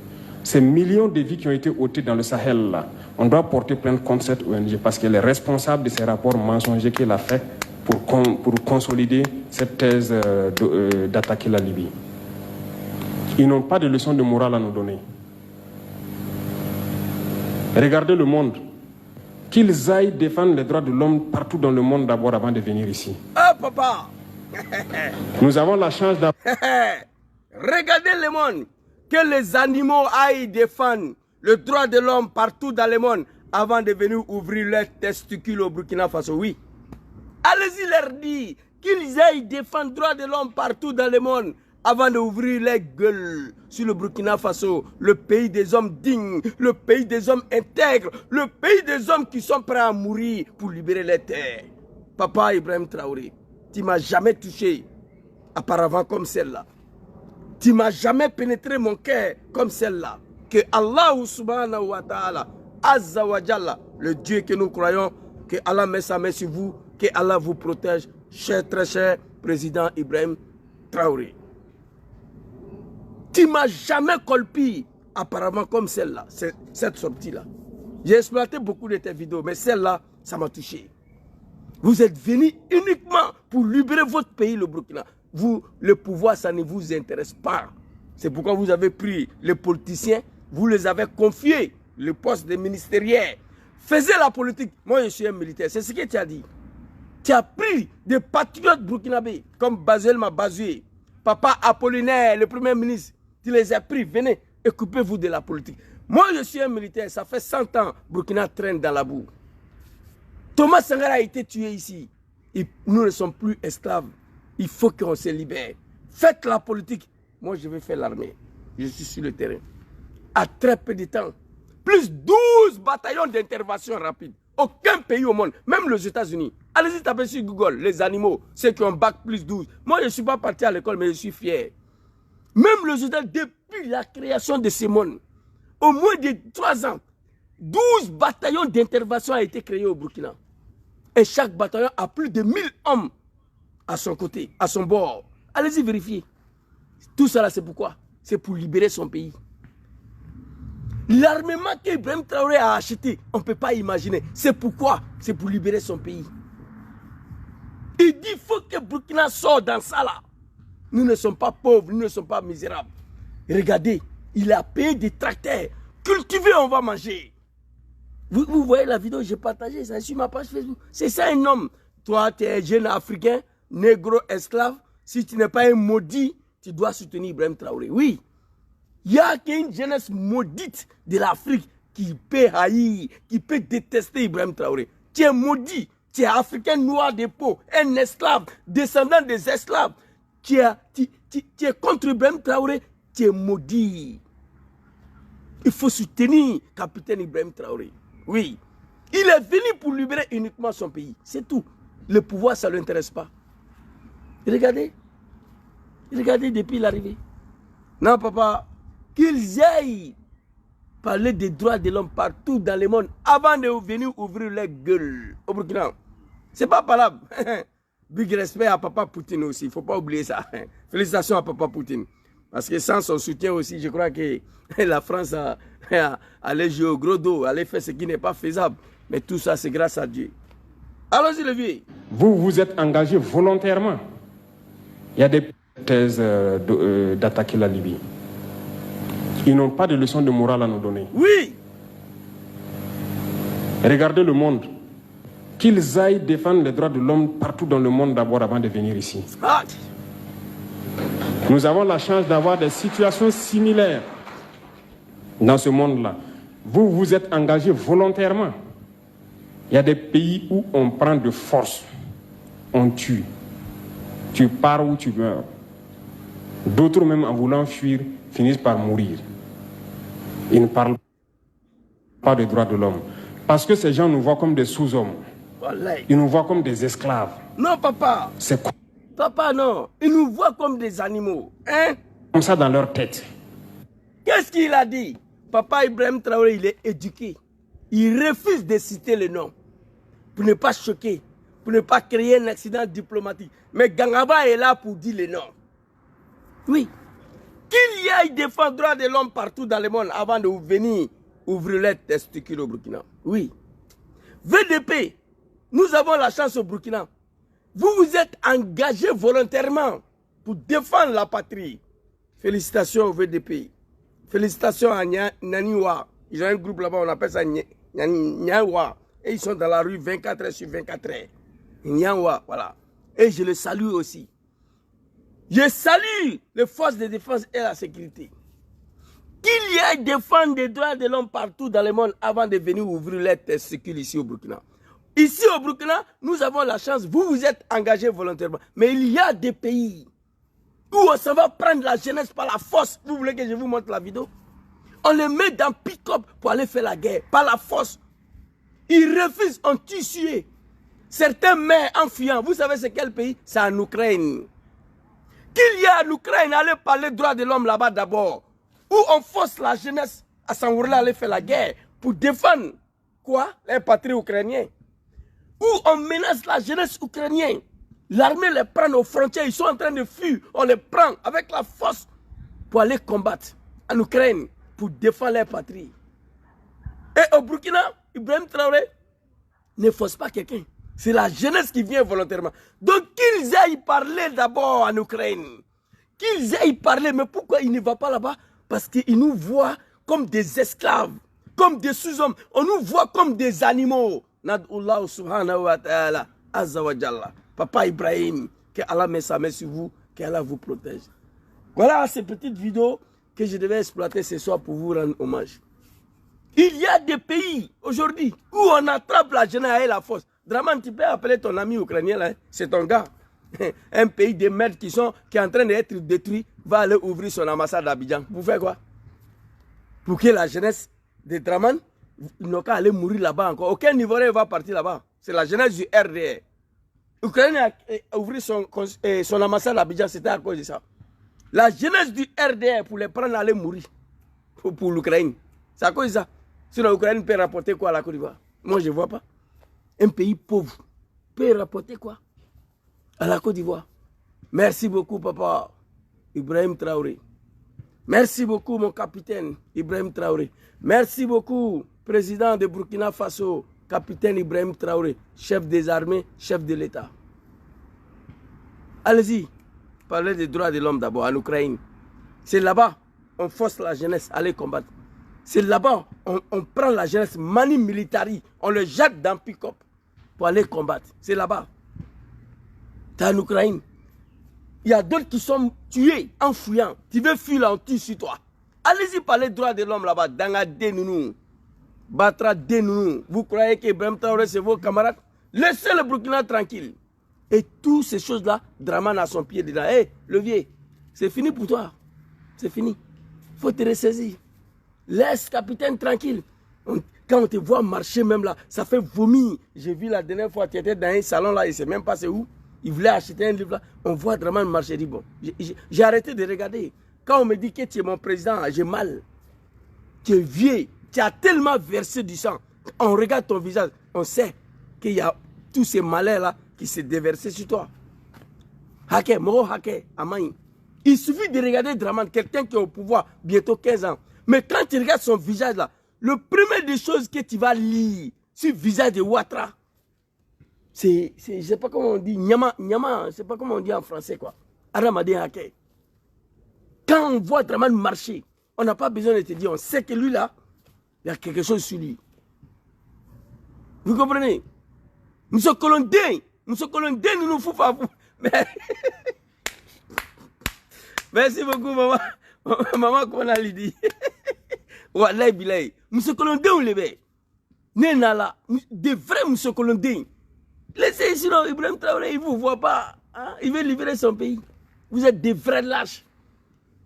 S5: Ces millions de vies qui ont été ôtées dans le Sahel là, on doit porter plainte contre cette ONG parce qu'elle est responsable de ces rapports mensongers qu'elle a fait pour consolider cette thèse d'attaquer la Libye. Ils n'ont pas de leçon de morale à nous donner. Regardez le monde. Qu'ils aillent défendre les droits de l'homme partout dans le monde d'abord avant de venir ici.
S3: Ah, papa!
S5: Nous avons la chance d'avoir...
S3: Regardez le monde. Que les animaux aillent défendre le droit de l'homme partout dans le monde avant de venir ouvrir leurs testicules au Burkina Faso. Oui. Allez-y leur dire qu'ils aillent défendre le droit de l'homme partout dans le monde avant d'ouvrir les gueules sur le Burkina Faso, le pays des hommes dignes, le pays des hommes intègres, le pays des hommes qui sont prêts à mourir pour libérer les terres. Papa Ibrahim Traoré, tu ne m'as jamais touché auparavant comme celle-là. Tu ne m'as jamais pénétré mon cœur comme celle-là. Que Allah subhanahu wa ta'ala, Azza wa Jalla, le Dieu que nous croyons, que Allah met sa main sur vous, que Allah vous protège, cher, très cher président Ibrahim Traoré. Tu ne m'as jamais colpi apparemment comme celle-là, cette sortie-là. J'ai exploité beaucoup de tes vidéos, mais celle-là, ça m'a touché. Vous êtes venu uniquement pour libérer votre pays, le Burkina. Vous, le pouvoir, ça ne vous intéresse pas. C'est pourquoi vous avez pris les politiciens, vous les avez confiés le poste de ministériel. Faisez la politique. Moi, je suis un militaire. C'est ce que tu as dit. Tu as pris des patriotes burkinabés comme Bazel Mabazoué, Papa Apollinaire, le premier ministre. Tu les as pris. Venez, occupez-vous de la politique. Moi, je suis un militaire. Ça fait 100 ans Burkina traîne dans la boue. Thomas Sankara a été tué ici. Et nous ne sommes plus esclaves. Il faut qu'on se libère. Faites la politique. Moi, je vais faire l'armée. Je suis sur le terrain. À très peu de temps. Plus 12 bataillons d'intervention rapide. Aucun pays au monde, même les États-Unis. Allez-y taper sur Google, les animaux, ceux qui ont bac plus 12. Moi, je ne suis pas parti à l'école, mais je suis fier. Même les États-Unis, depuis la création de ce monde, au moins de 3 ans, 12 bataillons d'intervention ont été créés au Burkina. Et chaque bataillon a plus de 1000 hommes à son côté, à son bord. Allez-y vérifier. Tout ça, c'est pourquoi? C'est pour libérer son pays. L'armement qu'Ibrahim Traoré a acheté, on ne peut pas imaginer. C'est pourquoi? C'est pour libérer son pays. Il dit qu'il faut que Burkina sorte dans ça là. Nous ne sommes pas pauvres, nous ne sommes pas misérables. Regardez, il a payé des tracteurs. Cultivez, on va manger. Vous voyez la vidéo, j'ai partagé ça sur ma page Facebook. C'est ça un homme. Toi, tu es un jeune Africain, négro, esclave. Si tu n'es pas un maudit, tu dois soutenir Ibrahim Traoré. Oui. Il n'y a qu'une jeunesse maudite de l'Afrique qui peut haïr, qui peut détester Ibrahim Traoré. Tu es maudit. Tu es africain noir de peau, un esclave, descendant des esclaves. Tu es contre Ibrahim Traoré, tu es maudit. Il faut soutenir capitaine Ibrahim Traoré. Oui. Il est venu pour libérer uniquement son pays. C'est tout. Le pouvoir, ça ne l'intéresse pas. Regardez. Regardez depuis l'arrivée. Non, papa, qu'ils aillent parler des droits de l'homme partout dans le monde avant de venir ouvrir les gueules au Burkina. C'est pas parlable. Big respect à papa Poutine aussi. Il ne faut pas oublier ça. Félicitations à papa Poutine. Parce que sans son soutien aussi, je crois que la France allait jouer au gros dos, allait faire ce qui n'est pas faisable. Mais tout ça, c'est grâce à Dieu. Allons-y, le vieux.
S5: Vous vous êtes engagé volontairement. Il y a des thèses d'attaquer la Libye. Ils n'ont pas de leçon de morale à nous donner.
S3: Oui.
S5: Regardez le monde. Qu'ils aillent défendre les droits de l'homme partout dans le monde d'abord avant de venir ici.
S3: Ah.
S5: Nous avons la chance d'avoir des situations similaires dans ce monde-là. Vous vous êtes engagé volontairement. Il y a des pays où on prend de force, on tue. Tu pars ou tu meurs. D'autres même en voulant fuir finissent par mourir. Ils ne parlent pas des droits de l'homme. Parce que ces gens nous voient comme des sous-hommes. Ils nous voient comme des esclaves.
S3: Non, papa.
S5: C'est
S3: Papa, non. Ils nous voient comme des animaux. Hein?
S5: comme ça dans leur tête.
S3: Qu'est-ce qu'il a dit? Papa Ibrahim Traoré, il est éduqué. Il refuse de citer le nom. Pour ne pas choquer. Pour ne pas créer un accident diplomatique. Mais Gangaba est là pour dire le nom. Oui. Qu'il y ait défendre les droits de l'homme partout dans le monde avant de venir ouvrir les testicules au Burkina. Oui. VDP, nous avons la chance au Burkina. Vous vous êtes engagé volontairement pour défendre la patrie. Félicitations au VDP. Félicitations à Nyaniwa. Ils ont un groupe là-bas, on appelle ça Nyaniwa. Et ils sont dans la rue 24 heures sur 24 heures. Nyaniwa, voilà. Et je le salue aussi. Je salue les forces de défense et la sécurité. Qu'il y ait défendre des droits de l'homme partout dans le monde avant de venir ouvrir les testicules ici au Burkina. Ici au Burkina, nous avons la chance, vous vous êtes engagés volontairement. Mais il y a des pays où on s'en va prendre la jeunesse par la force. Vous voulez que je vous montre la vidéo? On les met dans pick-up pour aller faire la guerre, par la force. Ils refusent, on tue. Certains meurent en fuyant. Vous savez c'est quel pays? C'est en Ukraine. Qu'il y a en Ukraine, allez parler droits de l'homme là-bas d'abord. Où on force la jeunesse à s'envoler aller faire la guerre pour défendre quoi? Les patries ukrainiens. Où on menace la jeunesse ukrainienne. L'armée les prend aux frontières, ils sont en train de fuir. On les prend avec la force pour aller combattre en Ukraine pour défendre les patries. Et au Burkina, Ibrahim Traoré ne force pas quelqu'un. C'est la jeunesse qui vient volontairement. Donc qu'ils aillent parler d'abord en Ukraine. Qu'ils aillent parler. Mais pourquoi il ne va pas là-bas? Parce qu'ils nous voient comme des esclaves, comme des sous-hommes. On nous voit comme des animaux. Nad'Allah subhanahu wa ta'ala, azza wa jalla. Papa Ibrahim, que Allah met sa main sur vous, que Allah vous protège. Voilà ces petites vidéos que je devais exploiter ce soir pour vous rendre hommage. Il y a des pays aujourd'hui où on attrape la jeunesse et la force. Draman, tu peux appeler ton ami ukrainien, c'est ton gars. Un pays de merde qui est en train d'être détruit, va aller ouvrir son ambassade à Abidjan. Vous faites quoi? Pour que la jeunesse de Draman, ils n'ont qu'à aller mourir là-bas encore. Aucun Ivoirien va partir là-bas. C'est la jeunesse du RDR. L'Ukraine a ouvert son ambassade à Abidjan, c'était à cause de ça. La jeunesse du RDR, pour les prendre, aller mourir. Pour l'Ukraine. C'est à cause de ça. Sinon, l'Ukraine peut rapporter quoi à la Côte d'Ivoire? Moi, je ne vois pas. Un pays pauvre peut rapporter quoi à la Côte d'Ivoire? Merci beaucoup, papa Ibrahim Traoré. Merci beaucoup, mon capitaine Ibrahim Traoré. Merci beaucoup, président de Burkina Faso, capitaine Ibrahim Traoré, chef des armées, chef de l'État. Allez-y, parlez des droits de l'homme d'abord en Ukraine. C'est là-bas, on force la jeunesse à aller combattre. C'est là-bas, on prend la jeunesse, mani militari, on le jette dans pick-up pour aller combattre. C'est là-bas. C'est en Ukraine. Il y a d'autres qui sont tués en fouillant. Tu veux fuir là, on tue sur toi. Allez-y parler droit de l'homme là-bas. Danga Denounou. Batra Denounou. Vous croyez qu'Ibrahim Traoré c'est vos camarades? Laissez le Burkina tranquille. Et toutes ces choses-là, Dramane a son pied dedans. Hé, hey, levier, c'est fini pour toi. C'est fini. Il faut te ressaisir. Laisse capitaine tranquille. Quand on te voit marcher même là, ça fait vomir. J'ai vu la dernière fois, tu étais dans un salon là, il ne sait même pas c'est où. Il voulait acheter un livre là. On voit Dramane marcher. Dit bon, j'ai arrêté de regarder. Quand on me dit que tu es mon président, j'ai mal. Tu es vieux. Tu as tellement versé du sang. On regarde ton visage. On sait qu'il y a tous ces malheurs là qui se déversent sur toi. Hake, Moro Hake, Amaï. Il suffit de regarder Dramane, quelqu'un qui est au pouvoir, bientôt 15 ans. Mais quand tu regardes son visage là, le premier des choses que tu vas lire sur le visage de Ouattara, c'est, je ne sais pas comment on dit, Nyama, je ne sais pas comment on dit en français quoi. Aramade Hake. Quand on voit Dramane marcher, on n'a pas besoin de te dire, on sait que lui là, il y a quelque chose sur lui. Vous comprenez? Monsieur Colondin, nous nous fout pas. Merci beaucoup, maman. Maman, comment on a dit? Wallahi bilay. Monsieur Colondin, on l'est. Nénala, des vrais Monsieur Colondin. Laissez sinon Ibrahim Traoré, il ne vous voit pas. Hein? Il veut libérer son pays. Vous êtes des vrais lâches.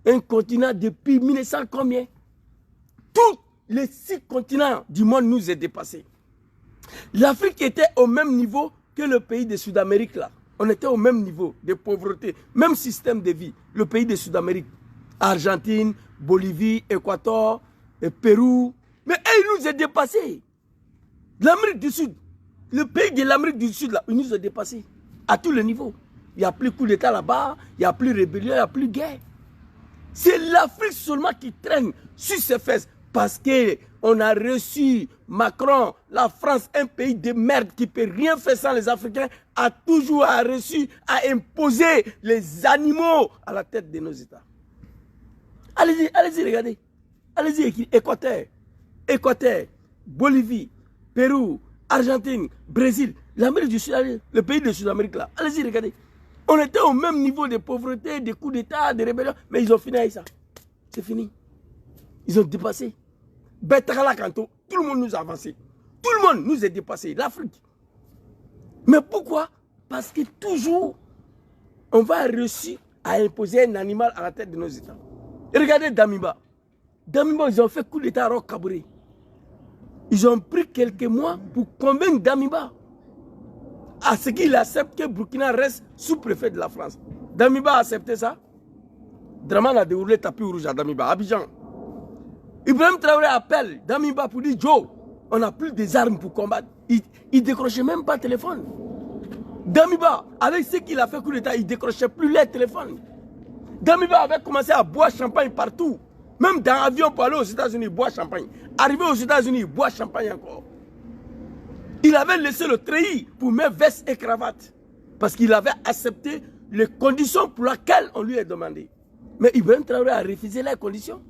S3: Un continent depuis 1900 combien? Tous les 6 continents du monde nous est dépassé. L'Afrique était au même niveau que le pays de Sud-Amérique là. On était au même niveau de pauvreté, même système de vie. Le pays de Sud-Amérique, Argentine, Bolivie, Équateur, Pérou. Mais ils nous ont dépassés. L'Amérique du Sud, le pays de l'Amérique du Sud là, ils nous ont dépassés à tous les niveaux. Il n'y a plus coup d'État là-bas, il n'y a plus rébellion, il n'y a plus guerre. C'est l'Afrique seulement qui traîne sur ses fesses parce qu'on a reçu Macron, la France, un pays de merde qui ne peut rien faire sans les Africains, a toujours reçu à imposer les animaux à la tête de nos États. Allez-y, allez-y, regardez. Allez-y, Équateur, Bolivie, Pérou, Argentine, Brésil, l'Amérique du Sud, le pays de Sud-Amérique là. Allez-y, regardez. On était au même niveau de pauvreté, de coups d'État, de rébellion, mais ils ont fini avec ça. C'est fini. Ils ont dépassé. Betakala Kanto, tout le monde nous a avancé. Tout le monde nous a dépassé, l'Afrique. Mais pourquoi? Parce que toujours, on va réussir à imposer un animal à la tête de nos États. Et regardez Damiba. Damiba, ils ont fait coup d'État à Roch Kaboré. Ils ont pris quelques mois pour convaincre Damiba à ce qu'il accepte que Burkina reste sous-préfet de la France. Damiba a accepté ça. Dramane a déroulé tapis rouge à Damiba, Abidjan. Ibrahim Traoré appelle Damiba pour dire Joe, on n'a plus des armes pour combattre. Il ne décrochait même pas le téléphone. Damiba, avec ce qu'il a fait coup d'État, il ne décrochait plus les téléphones. Damiba avait commencé à boire champagne partout. Même dans l'avion pour aller aux États-Unis, il boit champagne. Arrivé aux États-Unis, il boit champagne encore. Il avait laissé le treillis pour mettre veste et cravate. Parce qu'il avait accepté les conditions pour lesquelles on lui a demandé. Mais Ibrahim Traoré a refusé les conditions.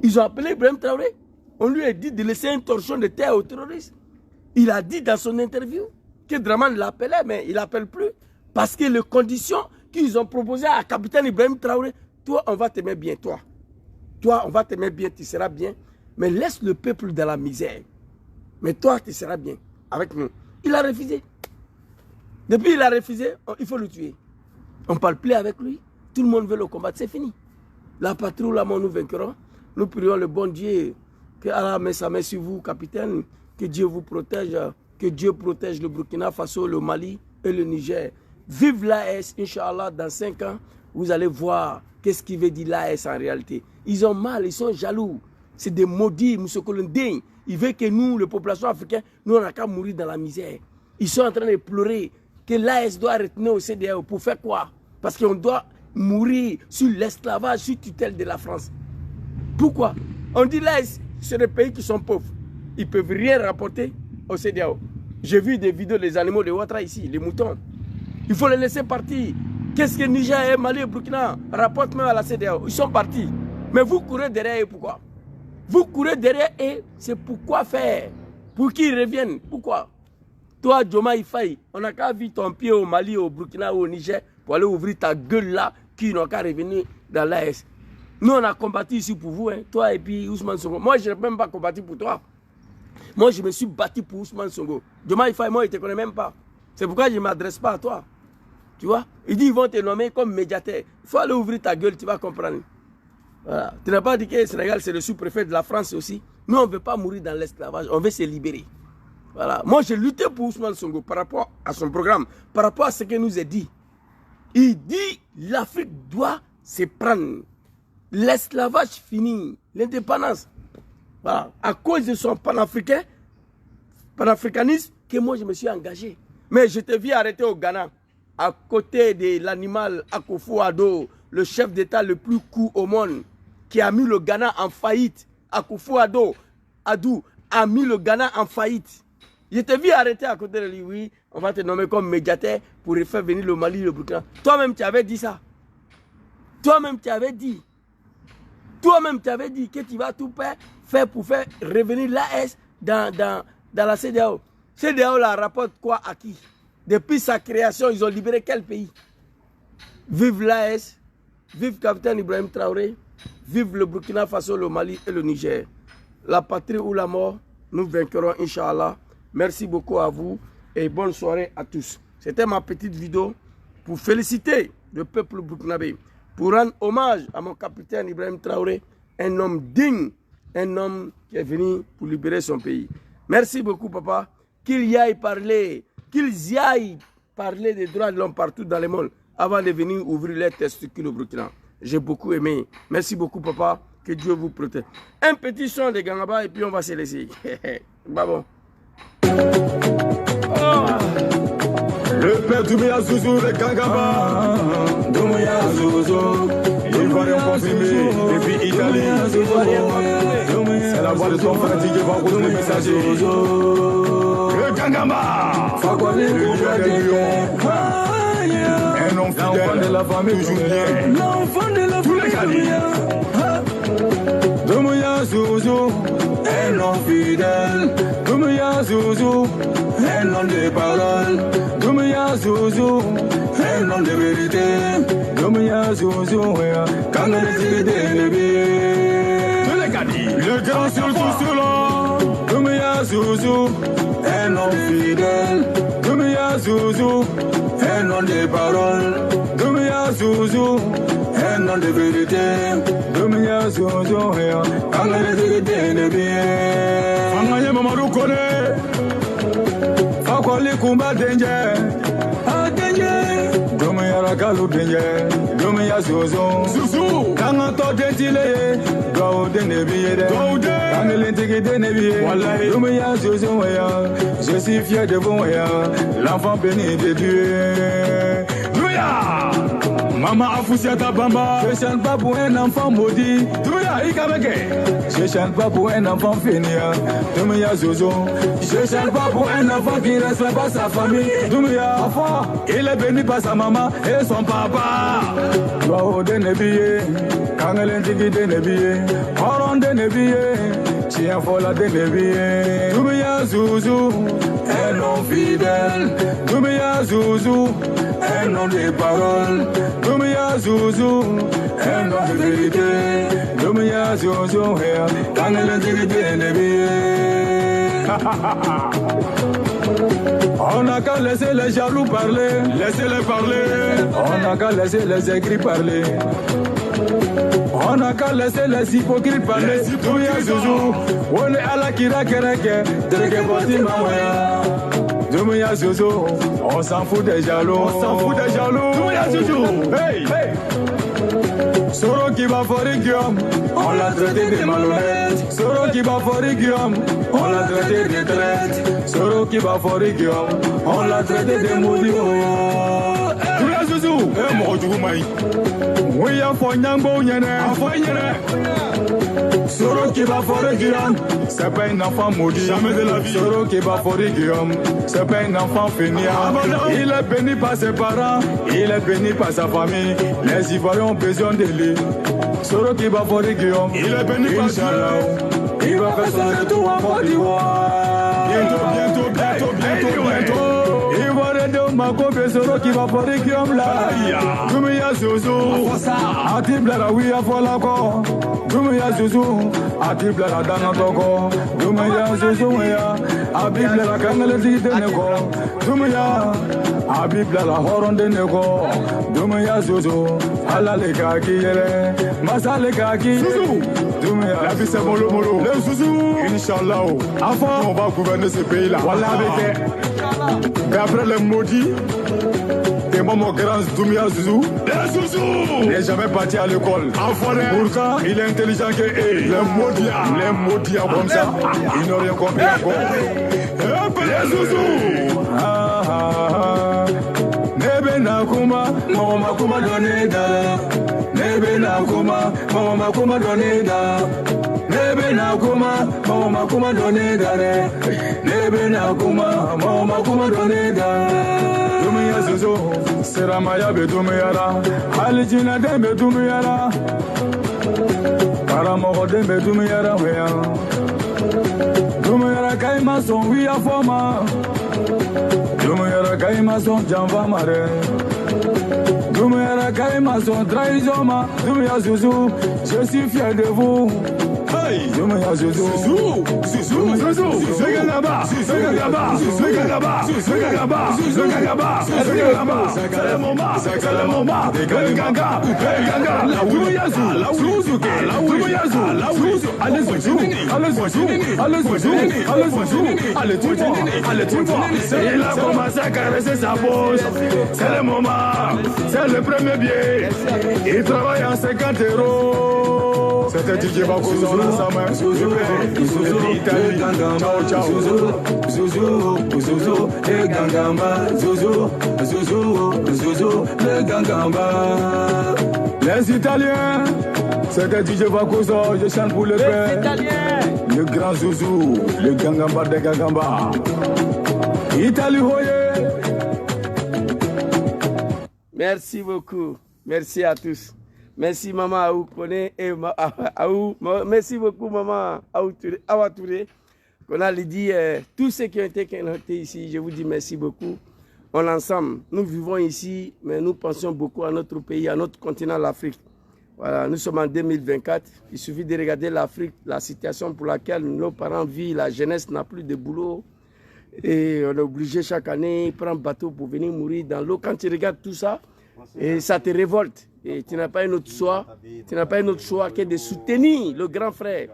S3: Ils ont appelé Ibrahim Traoré. On lui a dit de laisser une torchon de terre aux terroristes. Il a dit dans son interview que Dramane l'appelait, mais il n'appelle plus. Parce que les conditions qu'ils ont proposées à capitaine Ibrahim Traoré, toi, on va te mettre bien, toi. Toi, on va te mettre bien, tu seras bien. Mais laisse le peuple dans la misère. Mais toi, tu seras bien avec nous. Il a refusé. Depuis qu'il a refusé, il faut le tuer. On ne parle plus avec lui. Tout le monde veut le combattre. C'est fini. La patrouille, là, nous vaincrons. Nous prions le bon Dieu. Que Allah met sa main sur vous, capitaine. Que Dieu vous protège. Que Dieu protège le Burkina Faso, le Mali et le Niger. Vive l'AS, Inch'Allah, dans 5 ans. Vous allez voir qu'est-ce qui veut dire l'AS en réalité. Ils ont mal, ils sont jaloux. C'est des maudits, M. Colondin. Ils veulent que nous, les populations africaines, nous, on n'a qu'à mourir dans la misère. Ils sont en train de pleurer que l'AS doit retenir au CEDEAO. Pour faire quoi? Parce qu'on doit mourir sur l'esclavage, sur tutelle de la France. Pourquoi? On dit l'AS, c'est des pays qui sont pauvres. Ils ne peuvent rien rapporter au CEDEAO. J'ai vu des vidéos des animaux de Ouattara ici, les moutons. Il faut les laisser partir. Qu'est-ce que Niger, Mali et Burkina rapportent même à la CEDEAO? Ils sont partis. Mais vous courez derrière eux, pourquoi? Vous courez derrière eux, c'est pourquoi faire? Pour qu'ils reviennent. Pourquoi? Toi, Diomaye Faye, on n'a qu'à vu ton pied au Mali, au Burkina ou au Niger pour aller ouvrir ta gueule là, qui n'ont qu'à revenir dans l'AS. Nous, on a combattu ici pour vous, hein, toi et puis Ousmane Sonko. Moi, je n'ai même pas combattu pour toi. Moi, je me suis battu pour Ousmane Sonko. Demain, il moi, il ne te connaît même pas. C'est pourquoi je ne m'adresse pas à toi. Tu vois? Il dit ils vont te nommer comme médiateur. Il faut aller ouvrir ta gueule, tu vas comprendre. Voilà. Tu n'as pas dit que le Sénégal, c'est le sous-préfet de la France aussi. Nous, on ne veut pas mourir dans l'esclavage. On veut se libérer. Voilà. Moi, j'ai lutté pour Ousmane Sonko par rapport à son programme, par rapport à ce qu'il nous a dit. Il dit l'Afrique doit se prendre. L'esclavage fini. L'indépendance. Voilà. À cause de son panafricanisme, que moi, je me suis engagé. Mais je te vis arrêter au Ghana, à côté de l'animal Akufo-Addo, le chef d'État le plus court au monde, qui a mis le Ghana en faillite. Akufo-Addo a mis le Ghana en faillite. Je te vis arrêter à côté de lui, oui, on va te nommer comme médiateur pour faire venir le Mali, le Burkina. Toi-même, tu avais dit ça. Toi-même, tu avais dit. Toi-même, tu avais dit que tu vas tout faire pour faire revenir l'AS dans la CEDEAO. CEDEAO la rapporte quoi à qui? Depuis sa création, ils ont libéré quel pays? Vive l'AS, vive capitaine Ibrahim Traoré, vive le Burkina Faso, le Mali et le Niger. La patrie ou la mort, nous vaincrons, Inch'Allah. Merci beaucoup à vous et bonne soirée à tous. C'était ma petite vidéo pour féliciter le peuple burkinabé, pour rendre hommage à mon capitaine Ibrahim Traoré, un homme digne, un homme qui est venu pour libérer son pays. Merci beaucoup, papa. Qu'ils y aillent parler des droits de l'homme partout dans le monde avant de venir ouvrir les testicules au Burkina. J'ai beaucoup aimé. Merci beaucoup, papa. Que Dieu vous protège. Un petit son de Gangaba et puis on va se laisser. Bah bon.
S2: Le père Doumbouya Zouzou, le Gangaba. Doumbouya Zouzou, Ivoirien confirmé depuis Italie. C'est la voix de son frère qui va causer les messagers. Le Gangaba, le dieu des lions. Un homme fidèle de la famille, toujours bien. Tous les Ghanis. Doumbouya Zouzou, un homme fidèle. Doumbouya Zouzou, un homme de parole. Doumbouya Zouzou, un homme de vérité. Doumbouya Zouzou, quand on est de bébé. Tous les Ghanis. Le grand surtout sur l'eau. Doumbouya Zouzou, un homme fidèle. Doumbouya Zouzou, un homme de parole. Doumbouya Zouzou, un homme de vérité. Doumbouya Zouzou, quand on est de bébé. Fanganye Mamadou Kone, Fakoli Kumba Denje, Denje, Doumbouya Rakalu Denje, Doumbouya Zouzou, Kangato Dentile, Gao Denebie, Kangelentiki Denebie, Doumbouya Zouzou, je suis fier de vous, l'enfant béni de Dieu. Doumbouya, Maman Afoussiata Bamba, je chante pas pour un enfant maudit. Doumbouya Ikameke, je chante pas pour un enfant fainéant. Doumbouya Zozo, je chante pas pour un enfant qui ne respecte pas sa famille. Doumbouya, il est béni par sa maman et son papa. Doa Denebie, Kangelentiki Denebie, Oron Denebie, Chien Fola Denebie. Doumbouya Zouzou, un homme fidèle. Doumbouya Zouzou, un homme de parole. Doumbouya Zouzou, un homme de vérité. Doumbouya Zouzou, quand elle est Denebie. On n'a qu'à laisser les jaloux parler. Laissez-les parler. On n'a qu'à laisser les aigris parler. On n'a qu'à laisser les hypocrites parler. Doumbouya Zouzou, on est à la kira kereke. Dereke boti mawaya. Doumbouya Zouzou, on s'en fout des jaloux. On s'en fout des jaloux. Doumbouya Zouzou, hey, hey. Soro qui va forer Guillaume, on l'a traité de malhonnête. Soro qui va forer Guillaume, on l'a traité de traite. Soro qui va forer Guillaume, on l'a traité de maudit. Doumbouya Zouzou, eh mon Dieu, maï. Oui, en fognambo, y'en a. En fognambo. Soro qui va forer Guillaume, c'est pas un enfant maudit. Jamais de la vie. Soro qui va forer Guillaume, c'est pas un enfant fainéant. Il est béni par ses parents, il est béni par sa famille. Les Ivoiriens ont besoin de lui. Soro qui va forer Guillaume, il est béni par Dieu. Il va faire son retour en Côte d'Ivoire. Bientôt. Il va redonner Mako Besoro qui va pour Kiamla. Dumia Zouzou, Atibla, oui, à Folako. Dumia Zouzou, Atibla, Danatoko. Dumia Zouzou, Abibla, Kangalati de Neko. Dumia, Abibla, Horon de Neko. Dumia Zouzou, Alaleka Kiere, Masaleka Kiere.
S1: La vie c'est mollo mollo. Le Zouzou, Inch'Allah, on va gouverner ce pays-là. Voilà, mais après les maudits, et moi mon grand Doumia Zouzou, il n'est jamais parti à l'école. Pourtant, il est intelligent que les maudits comme ça, ils n'ont rien compris encore. Les Zouzou.
S2: Nebe Nakuma, Mama Kuma Doneda. Nebe Nakuma, Mama Kuma Doneda. Nebe Nakuma, Mama Kuma Doneda. Nebe Nakuma, Mama Kuma Doneda. Dumia Zozo, Seramaya Bedumiyara, Halijina Dembe Dumiyara, Paramoko Dembe Dumiyara, Dumiyara Kaima son, we are former. Dumiyara Kaima son, Jamba Mare. Dumiyara Kaima son, Traizoma. Dumia Zozo, je suis fier de vous. Dumia Zozo,
S1: Zouzou, regarde là-bas, regarde là-bas, regarde là-bas, regarde là-bas, regarde là-bas, regarde là-bas. C'est le moment, c'est le moment. Le Ganga, la Ouyazu, la Zouzou, la Ouyazu, la Zouzou. Allez Zouzou, allez Zouzou, allez Zouzou, allez Zouzou, allez tout le monde, allez tout le monde. Il a commencé à caresser sa poche. C'est le moment, c'est le premier billet. Il travaille en 50 €. C'était DJ Bako dans sa main.
S2: Zouzou, ciao, ciao. Zouzou, le Gangamba. Zouzou, le Gangamba. Les Italiens, c'était DJ Bakozo, je chante pour le père. Le grand Zouzou, le Gangamba de Gangamba. Italie, Hoye.
S3: Merci beaucoup. Merci à tous. Merci maman Aou Kone et Aou. Merci beaucoup maman Awa Touré. On a dit tous ceux qui ont été connectés ici, je vous dis merci beaucoup. On est ensemble. Nous vivons ici, mais nous pensons beaucoup à notre pays, à notre continent, l'Afrique. Voilà, nous sommes en 2024. Il suffit de regarder l'Afrique, la situation pour laquelle nos parents vivent, la jeunesse n'a plus de boulot. Et on est obligé chaque année de prendre bateau pour venir mourir dans l'eau. Quand tu regardes tout ça, et ça te révolte. Et tu n'as pas un autre choix, que de soutenir le grand frère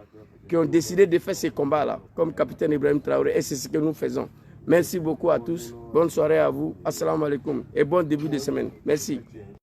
S3: qui ont décidé de faire ces combats-là, comme capitaine Ibrahim Traoré. Et c'est ce que nous faisons. Merci beaucoup à tous. Bonne soirée à vous. Assalamu alaikum. Et bon début de semaine. Merci.